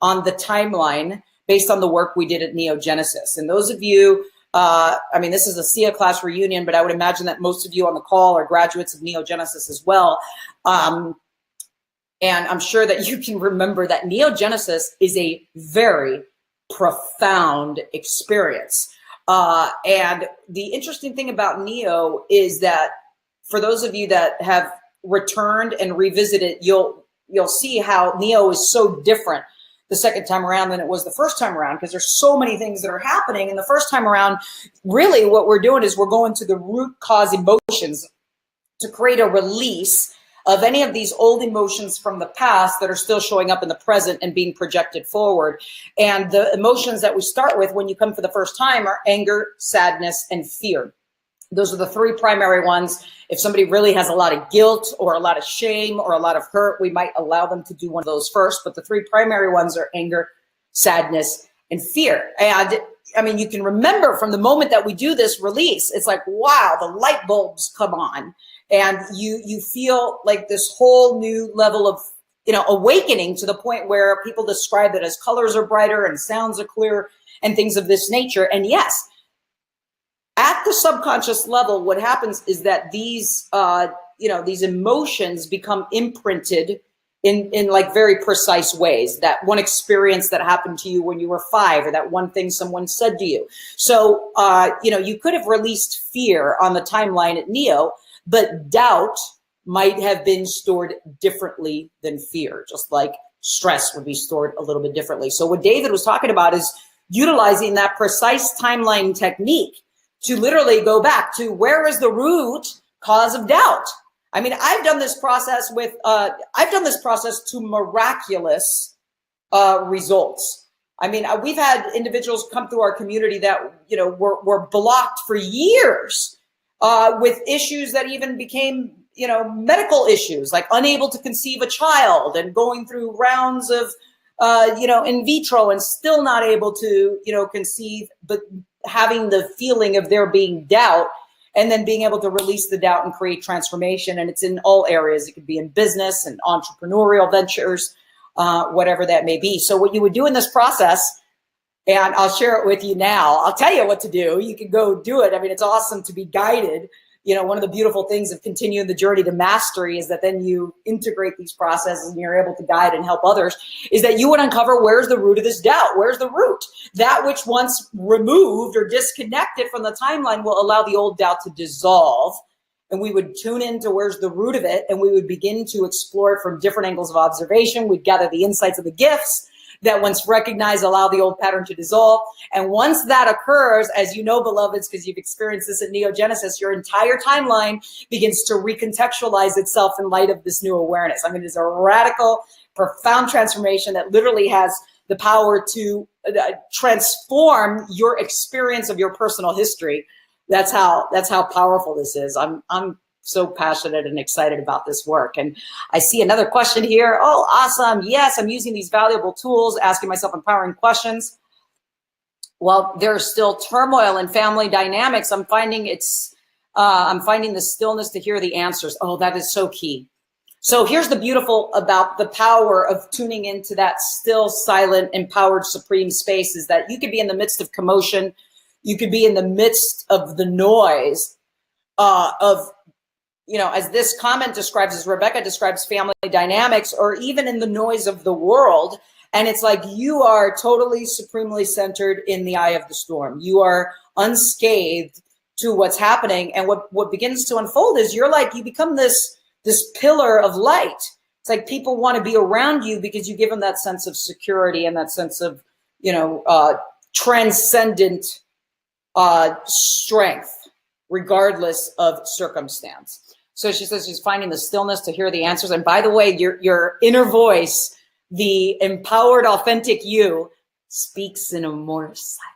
on the timeline based on the work we did at Neogenesis. And those of you, this is a SIIA class reunion, but I would imagine that most of you on the call are graduates of Neogenesis as well. And I'm sure that you can remember that Neogenesis is a very profound experience. And the interesting thing about Neo is that for those of you that have returned and revisited, you'll see how Neo is so different the second time around than it was the first time around, because there's so many things that are happening. And the first time around, really what we're doing is we're going to the root cause emotions to create a release of any of these old emotions from the past that are still showing up in the present and being projected forward. And the emotions that we start with when you come for the first time are anger, sadness, and fear. Those are the three primary ones. If somebody really has a lot of guilt or a lot of shame or a lot of hurt, we might allow them to do one of those first. But the three primary ones are anger, sadness, and fear. And I mean, you can remember from the moment that we do this release, it's like, wow, the light bulbs come on. And you feel like this whole new level of, awakening, to the point where people describe it as colors are brighter and sounds are clear and things of this nature. And yes, at the subconscious level, what happens is that these emotions become imprinted in like very precise ways. That one experience that happened to you when you were 5, or that one thing someone said to you. So, you could have released fear on the timeline at Neo, but doubt might have been stored differently than fear, just like stress would be stored a little bit differently. So what David was talking about is utilizing that precise timeline technique to literally go back to where is the root cause of doubt. I mean, I've done this process to miraculous results. I mean, we've had individuals come through our community that, were blocked for years with issues that even became, medical issues, like unable to conceive a child and going through rounds of, in vitro and still not able to, conceive, but having the feeling of there being doubt, and then being able to release the doubt and create transformation. And it's in all areas. It could be in business and entrepreneurial ventures, whatever that may be. So what you would do in this process, and I'll share it with you now. I'll tell you what to do. You can go do it. I mean, it's awesome to be guided. One of the beautiful things of continuing the journey to mastery is that then you integrate these processes and you're able to guide and help others, is that you would uncover where's the root of this doubt. Where's the root? That which once removed or disconnected from the timeline will allow the old doubt to dissolve and we would tune into where's the root of it, and we would begin to explore it from different angles of observation. We'd gather the insights of the gifts that once recognized allow the old pattern to dissolve. And once that occurs, as you know, beloveds, because you've experienced this at Neogenesis, your entire timeline begins to recontextualize itself in light of this new awareness. I mean, it's a radical, profound transformation that literally has the power to transform your experience of your personal history. That's how powerful this is. I'm so passionate and excited about this work. And I see another question here. Oh, awesome. Yes, I'm using these valuable tools, asking myself empowering questions. Well, there's still turmoil in family dynamics. I'm finding the stillness to hear the answers. Oh, that is so key. So here's the beautiful about the power of tuning into that still, silent, empowered, supreme space is that you could be in the midst of commotion. You could be in the midst of the noise of, you know, as this comment describes, as Rebecca describes family dynamics, or even in the noise of the world. And it's like you are totally supremely centered in the eye of the storm. You are unscathed to what's happening. And what begins to unfold is you're like, you become this pillar of light. It's like people want to be around you because you give them that sense of security and that sense of, you know, transcendent strength, regardless of circumstance. So she says she's finding the stillness to hear the answers. And by the way, your inner voice, the empowered, authentic you, speaks in a more silent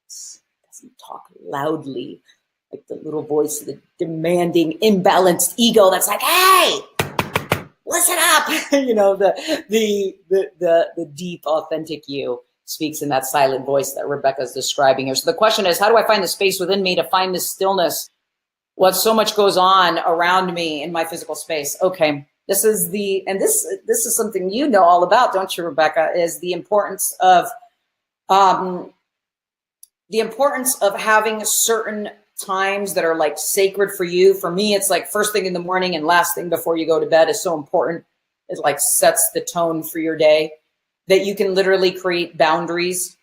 voice. Doesn't talk loudly like the little voice of the demanding, imbalanced ego that's like, hey, listen up. You know, the deep, authentic you speaks in that silent voice that Rebecca's describing here. So the question is, how do I find the space within me to find this stillness? What so much goes on around me in my physical space. Okay, this is this is something you know all about, don't you, Rebecca? Is the importance of having certain times that are like sacred for you. For me, it's like first thing in the morning and last thing before you go to bed is so important. It like sets the tone for your day. That you can literally create boundaries.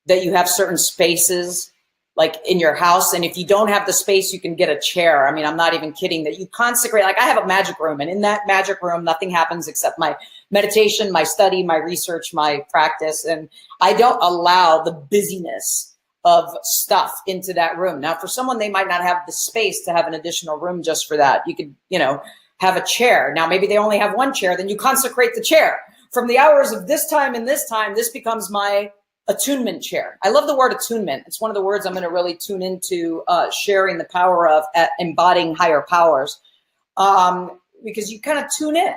That you have certain spaces like in your house. And if you don't have the space, you can get a chair. I mean, I'm not even kidding, that you consecrate, like I have a magic room, and in that magic room, nothing happens except my meditation, my study, my research, my practice. And I don't allow the busyness of stuff into that room. Now, for someone, they might not have the space to have an additional room just for that. You could, you know, have a chair. Now, maybe they only have one chair, then you consecrate the chair. From the hours of this time and this time, this becomes my attunement chair. I love the word attunement. It's one of the words I'm going to really tune into sharing the power of at embodying higher powers, because you kind of tune in.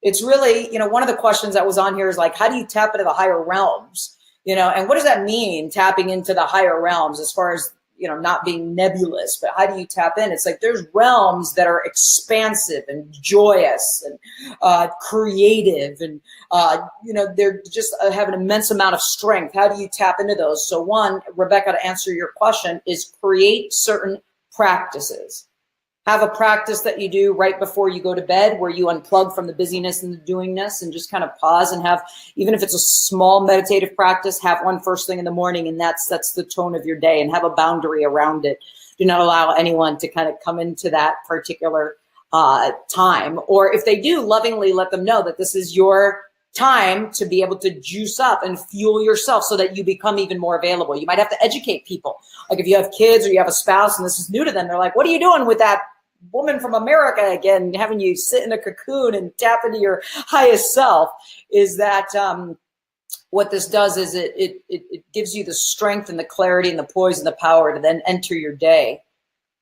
It's really, you know, one of the questions that was on here is like, how do you tap into the higher realms? You know, and what does that mean, tapping into the higher realms, as far as, you know, not being nebulous, but how do you tap in? It's like there's realms that are expansive and joyous and creative, and you know, they're just have an immense amount of strength. How do you tap into those? So one, Rebecca, to answer your question, is create certain practices. Have a practice that you do right before you go to bed where you unplug from the busyness and the doingness and just kind of pause and have, even if it's a small meditative practice, have one first thing in the morning, and that sets the tone of your day, and have a boundary around it. Do not allow anyone to kind of come into that particular time. Or if they do, lovingly let them know that this is your time to be able to juice up and fuel yourself so that you become even more available. You might have to educate people. Like if you have kids or you have a spouse and this is new to them, they're like, what are you doing with that woman from America again, having you sit in a cocoon and tap into your highest self? Is that what this does is it gives you the strength and the clarity and the poise and the power to then enter your day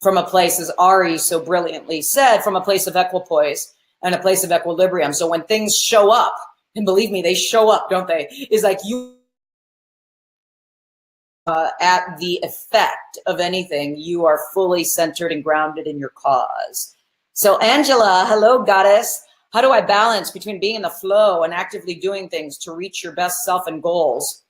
from a place, as Ari so brilliantly said, from a place of equipoise and a place of equilibrium. So when things show up, and believe me, they show up, don't they? Is like you at the effect of anything, you are fully centered and grounded in your cause. So Angela, hello, goddess. How do I balance between being in the flow and actively doing things to reach your best self and goals?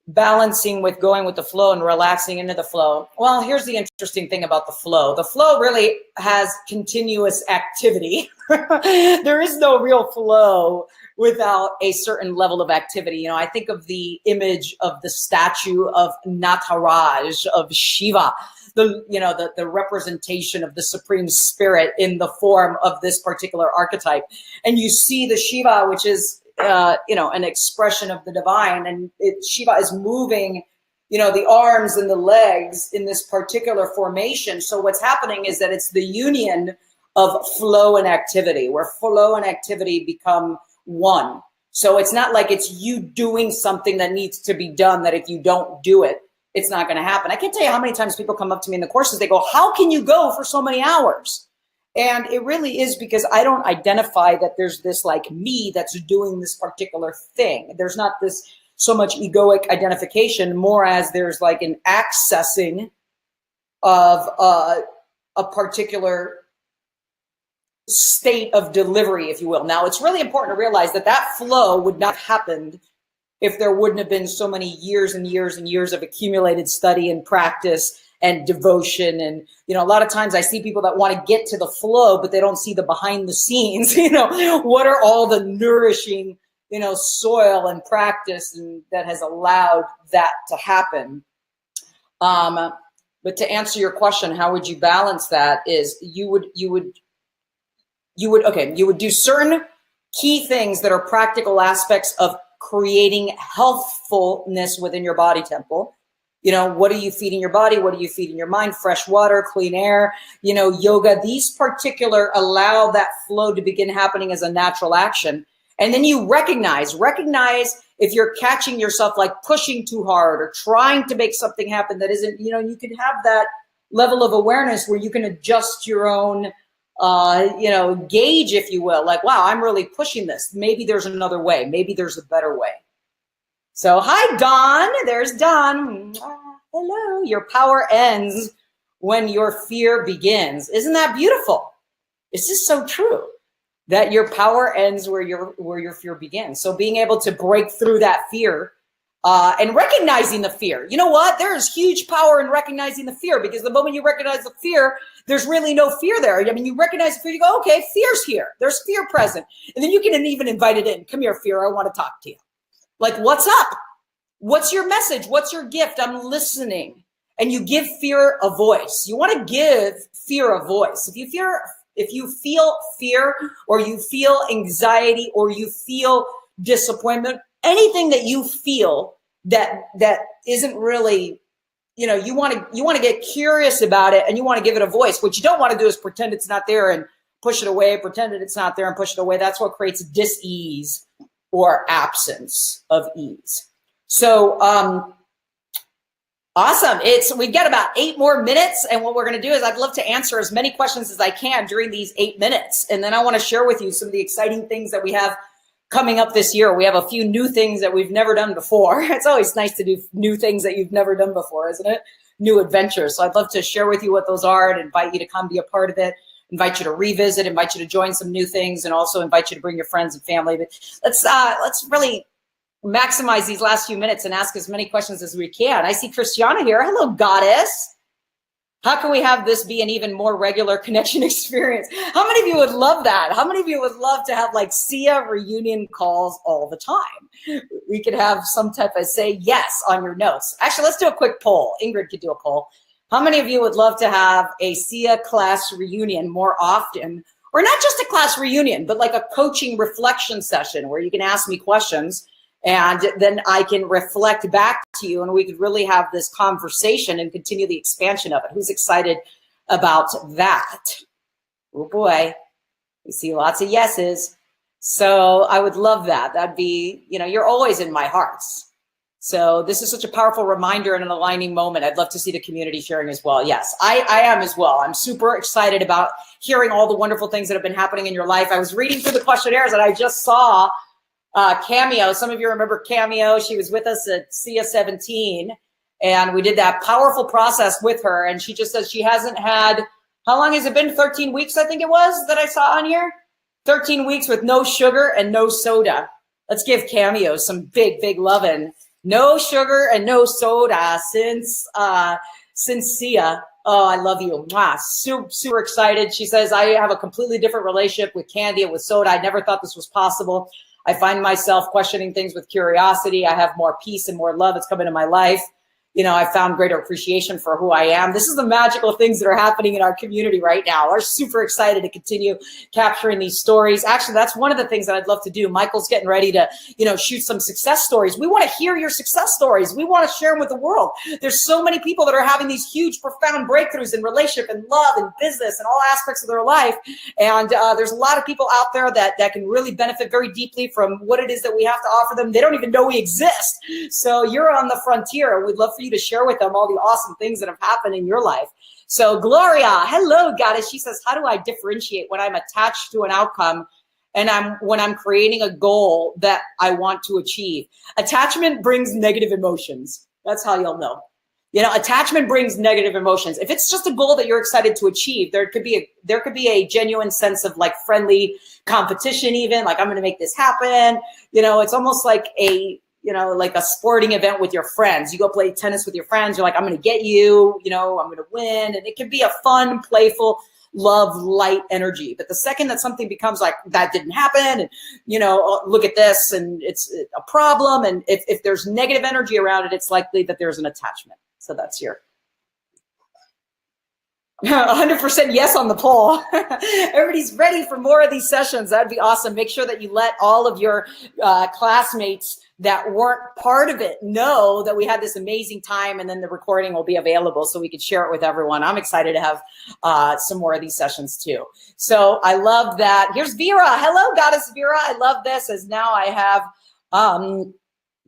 Balancing with going with the flow and relaxing into the flow. Well, here's the interesting thing about the flow. The flow really has continuous activity. There is no real flow without a certain level of activity. You know, I think of the image of the statue of Nataraj, of Shiva, the representation of the Supreme Spirit in the form of this particular archetype. And you see the Shiva, which is, an expression of the divine, and Shiva is moving, the arms and the legs in this particular formation. So what's happening is that it's the union of flow and activity, where flow and activity become one. So it's not like it's you doing something that needs to be done, that if you don't do it, it's not going to happen. I can't tell you how many times people come up to me in the courses, they go, how can you go for so many hours? And it really is because I don't identify that there's this like me that's doing this particular thing. There's not this so much egoic identification, more as there's like an accessing of a particular state of delivery, if you will. Now, it's really important to realize that that flow would not have happened if there wouldn't have been so many years and years and years of accumulated study and practice and devotion. And, a lot of times I see people that want to get to the flow, but they don't see the behind the scenes, what are all the nourishing, soil and practice and that has allowed that to happen. But to answer your question, how would you balance that is you would do certain key things that are practical aspects of creating healthfulness within your body temple. What are you feeding your body? What are you feeding your mind? Fresh water, clean air, yoga. These particular allow that flow to begin happening as a natural action. And then you recognize if you're catching yourself like pushing too hard or trying to make something happen that isn't, you can have that level of awareness where you can adjust your own gauge, if you will, like, wow, I'm really pushing this. Maybe there's another way. Maybe there's a better way. So hi, Dawn. There's Dawn. Hello. Your power ends when your fear begins. Isn't that beautiful? This is so true, that your power ends where your fear begins. So being able to break through that fear and recognizing the fear. You know what? There's huge power in recognizing the fear, because the moment you recognize the fear, there's really no fear there. I mean, you recognize the fear, you go, okay, fear's here. There's fear present. And then you can even invite it in. Come here, fear. I want to talk to you. Like, what's up? What's your message? What's your gift? I'm listening. And you give fear a voice. You want to give fear a voice. If you feel fear, or you feel anxiety, or you feel disappointment, anything that you feel that isn't really, you want to get curious about it, and you want to give it a voice. What you don't want to do is pretend it's not there and push it away, pretend that it's not there and push it away. That's what creates dis-ease or absence of ease. So, awesome. We've got about 8 more minutes. And what we're going to do is I'd love to answer as many questions as I can during these 8 minutes. And then I want to share with you some of the exciting things that we have coming up this year. We have a few new things that we've never done before. It's always nice to do new things that you've never done before, isn't it? New adventures. So I'd love to share with you what those are and invite you to come be a part of it, invite you to revisit, invite you to join some new things, and also invite you to bring your friends and family. But let's really maximize these last few minutes and ask as many questions as we can. I see Christiana here. Hello, goddess. How can we have this be an even more regular connection experience? How many of you would love that? How many of you would love to have like SIIA reunion calls all the time? We could have some type of say yes on your notes. Actually, let's do a quick poll. Ingrid could do a poll. How many of you would love to have a SIIA class reunion more often? Or not just a class reunion, but like a coaching reflection session where you can ask me questions and then I can reflect back to you, and we could really have this conversation and continue the expansion of it. Who's excited about that? Oh boy, we see lots of yeses. So I would love that. That'd be, you're always in my hearts. So this is such a powerful reminder and an aligning moment. I'd love to see the community sharing as well. Yes, I am as well. I'm super excited about hearing all the wonderful things that have been happening in your life. I was reading through the questionnaires and I just saw Cameo. Some of you remember Cameo. She was with us at SIIA 17, and we did that powerful process with her. And she just says she hasn't had, how long has it been? 13 weeks, I think it was, that I saw on here. 13 weeks with no sugar and no soda. Let's give Cameo some big, big loving. No sugar and no soda since SIIA. Oh, I love you. Mwah. Super, super excited. She says, I have a completely different relationship with candy and with soda. I never thought this was possible. I find myself questioning things with curiosity. I have more peace and more love that's come into my life. I found greater appreciation for who I am. This is the magical things that are happening in our community right now. We're super excited to continue capturing these stories. Actually, that's one of the things that I'd love to do. Michael's getting ready to, shoot some success stories. We want to hear your success stories. We want to share them with the world. There's so many people that are having these huge, profound breakthroughs in relationship and love and business and all aspects of their life. And there's a lot of people out there that can really benefit very deeply from what it is that we have to offer them. They don't even know we exist. So you're on the frontier. We'd love for you to share with them all the awesome things that have happened in your life. So Gloria, hello, goddess. She says, how do I differentiate when I'm attached to an outcome and when I'm creating a goal that I want to achieve? Attachment brings negative emotions. That's how you'll know. Attachment brings negative emotions. If it's just a goal that you're excited to achieve, there could be a genuine sense of like friendly competition, even like I'm going to make this happen. It's almost like like a sporting event with your friends. You go play tennis with your friends. You're like, I'm going to get you. I'm going to win, and it can be a fun, playful, love, light energy. But the second that something becomes like that didn't happen, and look at this, and it's a problem, and if there's negative energy around it, it's likely that there's an attachment. So that's your 100% yes on the poll. Everybody's ready for more of these sessions. That'd be awesome. Make sure that you let all of your classmates that weren't part of it know that we had this amazing time, and then the recording will be available so we can share it with everyone. I'm excited to have some more of these sessions too. So I love that. Here's Vera. Hello, Goddess Vera. I love this, as now I have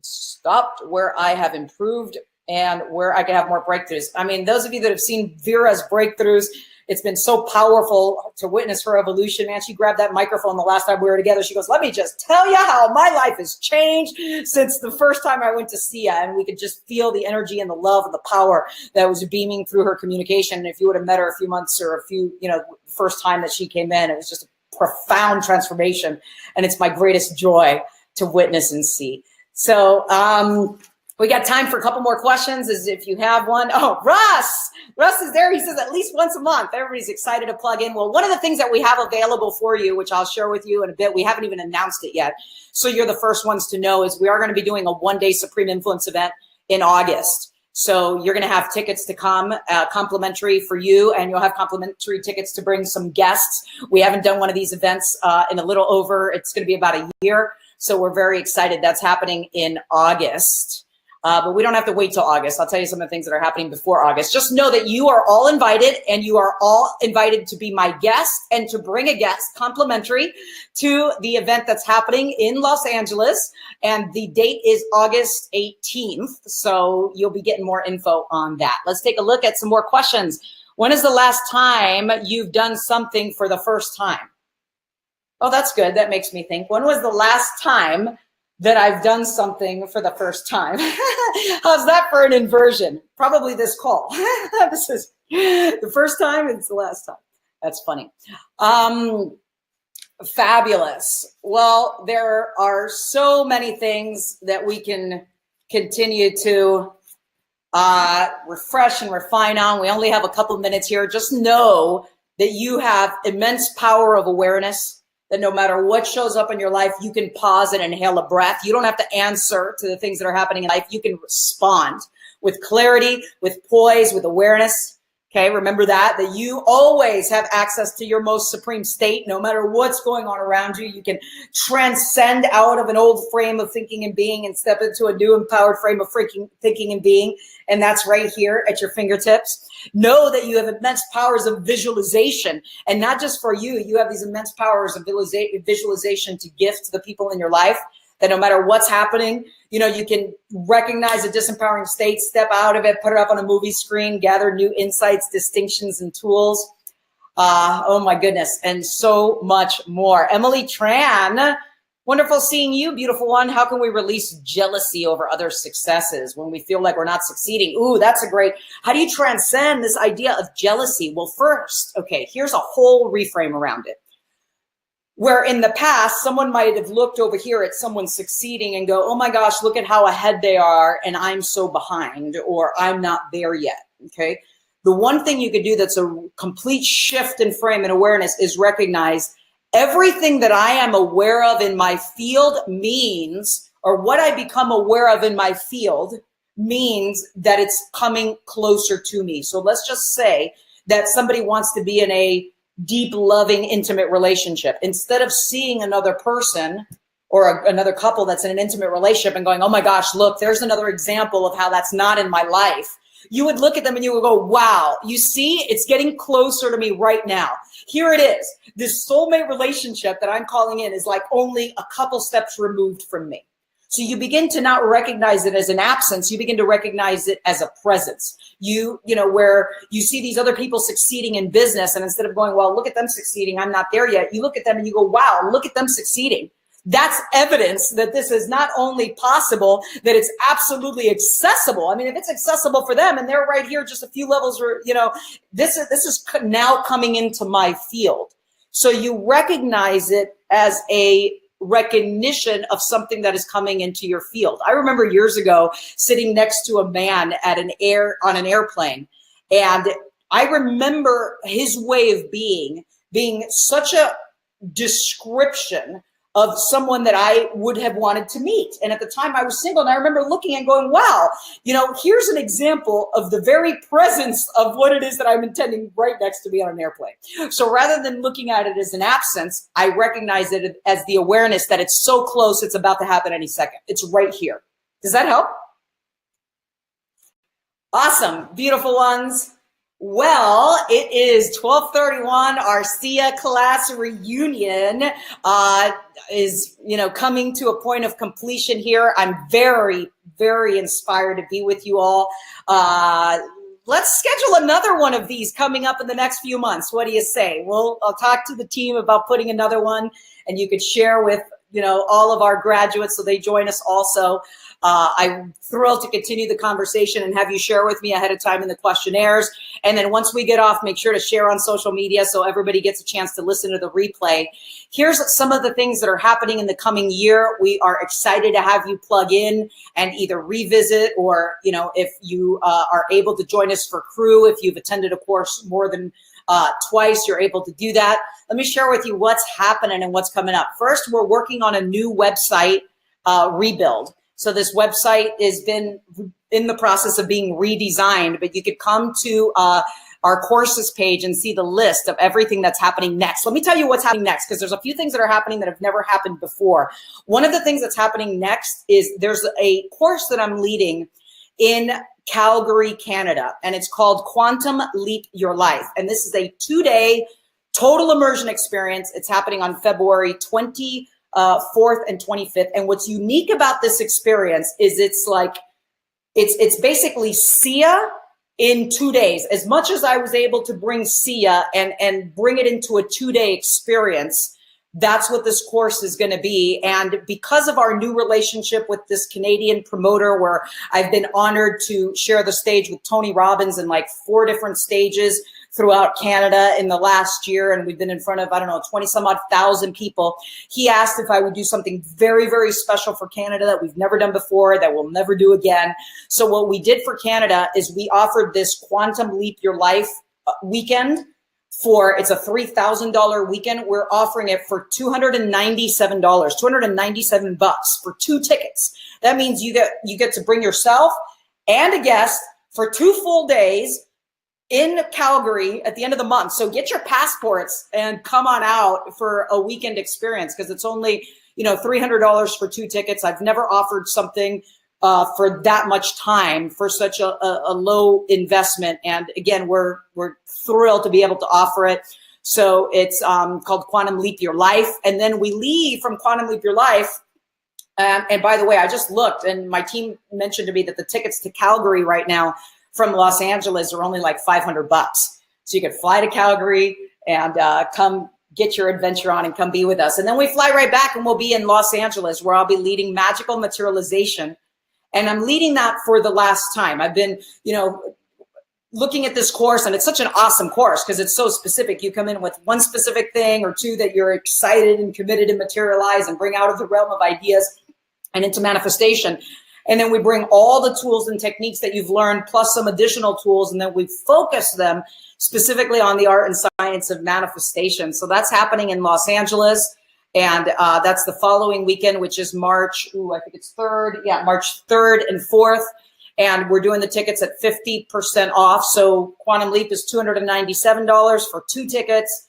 stopped where I have improved and where I can have more breakthroughs. I mean, those of you that have seen Vera's breakthroughs, it's been so powerful to witness her evolution, man. She grabbed that microphone the last time we were together. She goes, let me just tell you how my life has changed since the first time I went to SIIA. And we could just feel the energy and the love and the power that was beaming through her communication. And if you would have met her a few months or first time that she came in, it was just a profound transformation. And it's my greatest joy to witness and see. So, we got time for a couple more questions, as if you have one. Oh, Russ is there. He says at least once a month. Everybody's excited to plug in. Well, one of the things that we have available for you, which I'll share with you in a bit, we haven't even announced it yet, so you're the first ones to know, is we are going to be doing a one-day Supreme Influence event in August. So you're going to have tickets to come, complimentary for you, and you'll have complimentary tickets to bring some guests. We haven't done one of these events in a little over, it's going to be about a year. So we're very excited. That's happening in August. But we don't have to wait till August. I'll tell you some of the things that are happening before August. Just know that you are all invited, and you are all invited to be my guest and to bring a guest complimentary to the event that's happening in Los Angeles. And the date is August 18th. So you'll be getting more info on that. Let's take a look at some more questions. When is the last time you've done something for the first time? Oh, that's good. That makes me think. When was the last time that I've done something for the first time? How's that for an inversion? Probably this call. This is the first time, it's the last time. That's funny. Fabulous. Well, there are so many things that we can continue to refresh and refine on. We only have a couple minutes here. Just know that you have immense power of awareness, that no matter what shows up in your life, you can pause and inhale a breath. You don't have to answer to the things that are happening in life. You can respond with clarity, with poise, with awareness. Okay, remember that you always have access to your most supreme state. No matter what's going on around you, you can transcend out of an old frame of thinking and being and step into a new empowered frame of thinking and being. And that's right here at your fingertips. Know that you have immense powers of visualization, and not just for you. You have these immense powers of visualization to gift to the people in your life, that no matter what's happening, you can recognize a disempowering state, step out of it, put it up on a movie screen, gather new insights, distinctions, and tools. Oh my goodness, and so much more. Emily Tran, wonderful seeing you, beautiful one. How can we release jealousy over other successes when we feel like we're not succeeding? Ooh, that's a great, how do you transcend this idea of jealousy? Well, first, okay, here's a whole reframe around it. Where in the past, someone might have looked over here at someone succeeding and go, oh my gosh, look at how ahead they are, and I'm so behind, or I'm not there yet, okay? The one thing you could do that's a complete shift in frame and awareness is recognize everything that I am aware of in my field means, or what I become aware of in my field means that it's coming closer to me. So let's just say that somebody wants to be in a deep, loving, intimate relationship. Instead of seeing another person or another couple that's in an intimate relationship and going, oh my gosh, look, there's another example of how that's not in my life. You would look at them and you would go, wow, you see, it's getting closer to me right now. Here it is. This soulmate relationship that I'm calling in is like only a couple steps removed from me. So you begin to not recognize it as an absence. You begin to recognize it as a presence. You know, where you see these other people succeeding in business, and instead of going, well, look at them succeeding, I'm not there yet. You look at them and you go, wow, look at them succeeding. That's evidence that this is not only possible, that it's absolutely accessible. I mean, if it's accessible for them and they're right here just a few levels, you know, this is now coming into my field. So you recognize it as a recognition of something that is coming into your field. I remember years ago sitting next to a man at on an airplane, and I remember his way of being such a description of someone that I would have wanted to meet. And at the time I was single, and I remember looking and going, wow, you know, here's an example of the very presence of what it is that I'm intending right next to me on an airplane. So rather than looking at it as an absence, I recognize it as the awareness that it's so close, it's about to happen any second. It's right here. Does that help? Awesome, beautiful ones. Well, it is 12:31. Our SIIA class reunion is, you know, coming to a point of completion here. I'm very, very inspired to be with you all. Let's schedule another one of these coming up in the next few months. What do you say? I'll talk to the team about putting another one, and you could share with, you know, all of our graduates so they join us also. I'm thrilled to continue the conversation and have you share with me ahead of time in the questionnaires. And then once we get off, make sure to share on social media so everybody gets a chance to listen to the replay. Here's some of the things that are happening in the coming year. We are excited to have you plug in and either revisit, or, you know, if you are able to join us for crew, if you've attended a course more than twice, you're able to do that. Let me share with you what's happening and what's coming up. First, we're working on a new website rebuild. So this website has been in the process of being redesigned, but you could come to our courses page and see the list of everything that's happening next. Let me tell you what's happening next, because there's a few things that are happening that have never happened before. One of the things that's happening next is there's a course that I'm leading in Calgary, Canada, and it's called Quantum Leap Your Life. And this is a 2-day total immersion experience. It's happening on February 24th and 25th. And what's unique about this experience is it's basically SIIA in 2 days. As much as I was able to bring SIIA and bring it into a 2-day experience, that's what this course is going to be. And because of our new relationship with this Canadian promoter, where I've been honored to share the stage with Tony Robbins in like 4 different stages throughout Canada in the last year, and we've been in front of, I don't know, 20 some odd thousand people. He asked if I would do something very, very special for Canada that we've never done before, that we'll never do again. So what we did for Canada is we offered this Quantum Leap Your Life weekend. It's a $3,000 weekend. We're offering it for $297, $297 for 2 tickets. That means you get to bring yourself and a guest for 2 full days in Calgary at the end of the month. So get your passports and come on out for a weekend experience, because it's only, you know, $300 for 2 tickets. I've never offered something for that much time for such a low investment. And again, we're thrilled to be able to offer it. So it's called Quantum Leap Your Life. And then we leave from Quantum Leap Your Life. And by the way, I just looked, and my team mentioned to me that the tickets to Calgary right now from Los Angeles are only like $500. So you could fly to Calgary and come get your adventure on and come be with us. And then we fly right back, and we'll be in Los Angeles, where I'll be leading Magical Materialization. And I'm leading that for the last time. I've been, you know, looking at this course, and it's such an awesome course because it's so specific. You come in with one specific thing or two that you're excited and committed to materialize and bring out of the realm of ideas and into manifestation. And then we bring all the tools and techniques that you've learned, plus some additional tools, and then we focus them specifically on the art and science of manifestation. So that's happening in Los Angeles. And that's the following weekend, which is March, I think it's 3rd. Yeah, March 3rd and 4th. And we're doing the tickets at 50% off. So Quantum Leap is $297 for 2 tickets.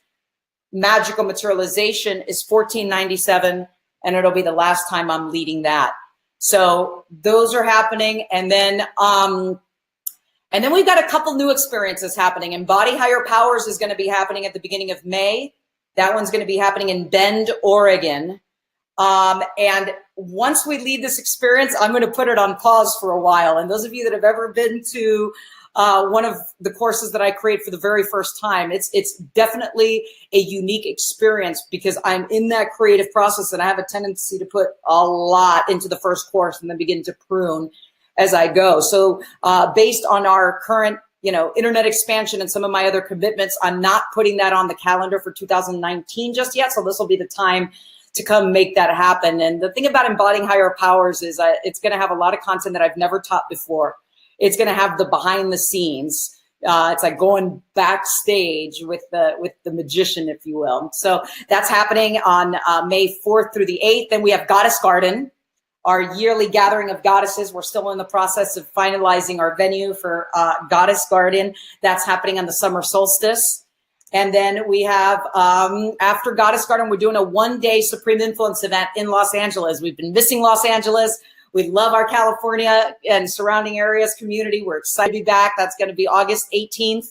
Magical Materialization is $1497, and it'll be the last time I'm leading that. So those are happening. And then we've got a couple new experiences happening. Embody Higher Powers is going to be happening at the beginning of May. That one's going to be happening in Bend, Oregon. And once we lead this experience, I'm going to put it on pause for a while. And those of you that have ever been to one of the courses that I create for the very first time, it's definitely a unique experience because I'm in that creative process and I have a tendency to put a lot into the first course and then begin to prune as I go. So based on our current internet expansion and some of my other commitments, I'm not putting that on the calendar for 2019 just yet. So this will be the time to come make that happen. And the thing about Embodying Higher Powers is it's going to have a lot of content that I've never taught before. It's going to have the behind the scenes. It's like going backstage with the magician, if you will. So that's happening on May 4th through the 8th. Then we have Goddess Garden, our yearly gathering of goddesses. We're still in the process of finalizing our venue for Goddess Garden. That's happening on the summer solstice. And then we have, after Goddess Garden, we're doing a 1-day Supreme Influence event in Los Angeles. We've been missing Los Angeles. We love our California and surrounding areas community. We're excited to be back. That's going to be August 18th.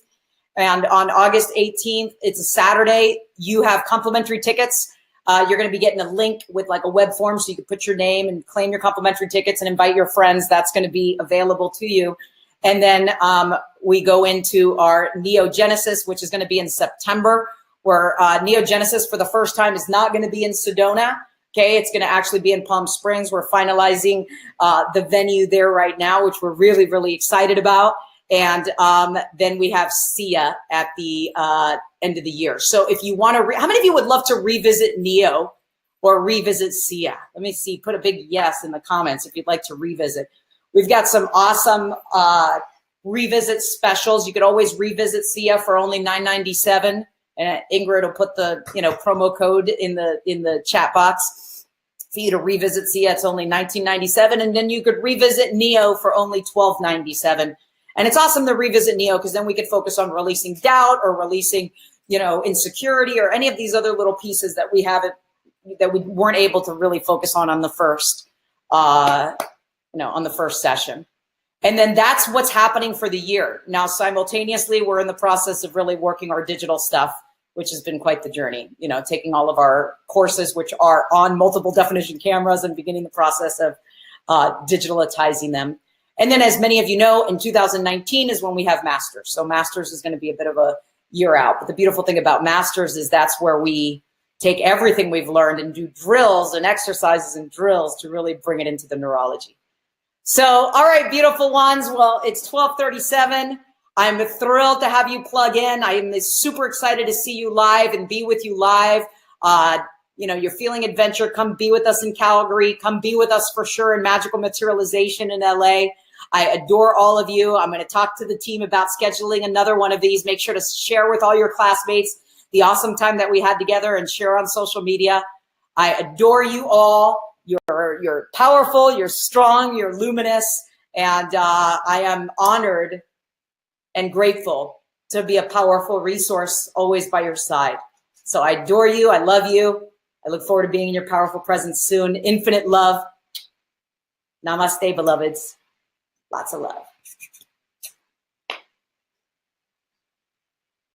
And on August 18th, it's a Saturday. You have complimentary tickets. You're going to be getting a link with like a web form so you can put your name and claim your complimentary tickets and invite your friends. That's going to be available to you. And then we go into our Neogenesis, which is going to be in September, where Neogenesis for the first time is not going to be in Sedona. Okay, it's going to actually be in Palm Springs. We're finalizing the venue there right now, which we're really, really excited about. And then we have SIIA at the end of the year. So if you want to, how many of you would love to revisit Neo or revisit SIIA? Let me see, put a big yes in the comments if you'd like to revisit. We've got some awesome revisit specials. You could always revisit SIIA for only $9.97. And Ingrid will put the promo code in the chat box for you to revisit SIIA. It's only $19.97, and then you could revisit Neo for only $12.97. And it's awesome to revisit Neo because then we could focus on releasing doubt or releasing insecurity or any of these other little pieces that we haven't that we weren't able to really focus on the first on the first session. And then that's what's happening for the year. Now, simultaneously, we're in the process of really working our digital stuff, which has been quite the journey, taking all of our courses, which are on multiple definition cameras, and beginning the process of digitalizing them. And then, as many of you know, in 2019 is when we have Masters. So Masters is going to be a bit of a year out. But the beautiful thing about Masters is that's where we take everything we've learned and do drills and exercises and drills to really bring it into the neurology. So, all right, beautiful ones. Well, it's 12:37. I'm thrilled to have you plug in. I am super excited to see you live and be with you live. You're feeling adventure. Come be with us in Calgary. Come be with us for sure in Magical Materialization in LA. I adore all of you. I'm going to talk to the team about scheduling another one of these. Make sure to share with all your classmates the awesome time that we had together and share on social media. I adore you all. You're powerful, you're strong, you're luminous, and I am honored and grateful to be a powerful resource always by your side. So I adore you. I love you. I look forward to being in your powerful presence soon. Infinite love. Namaste, beloveds. Lots of love.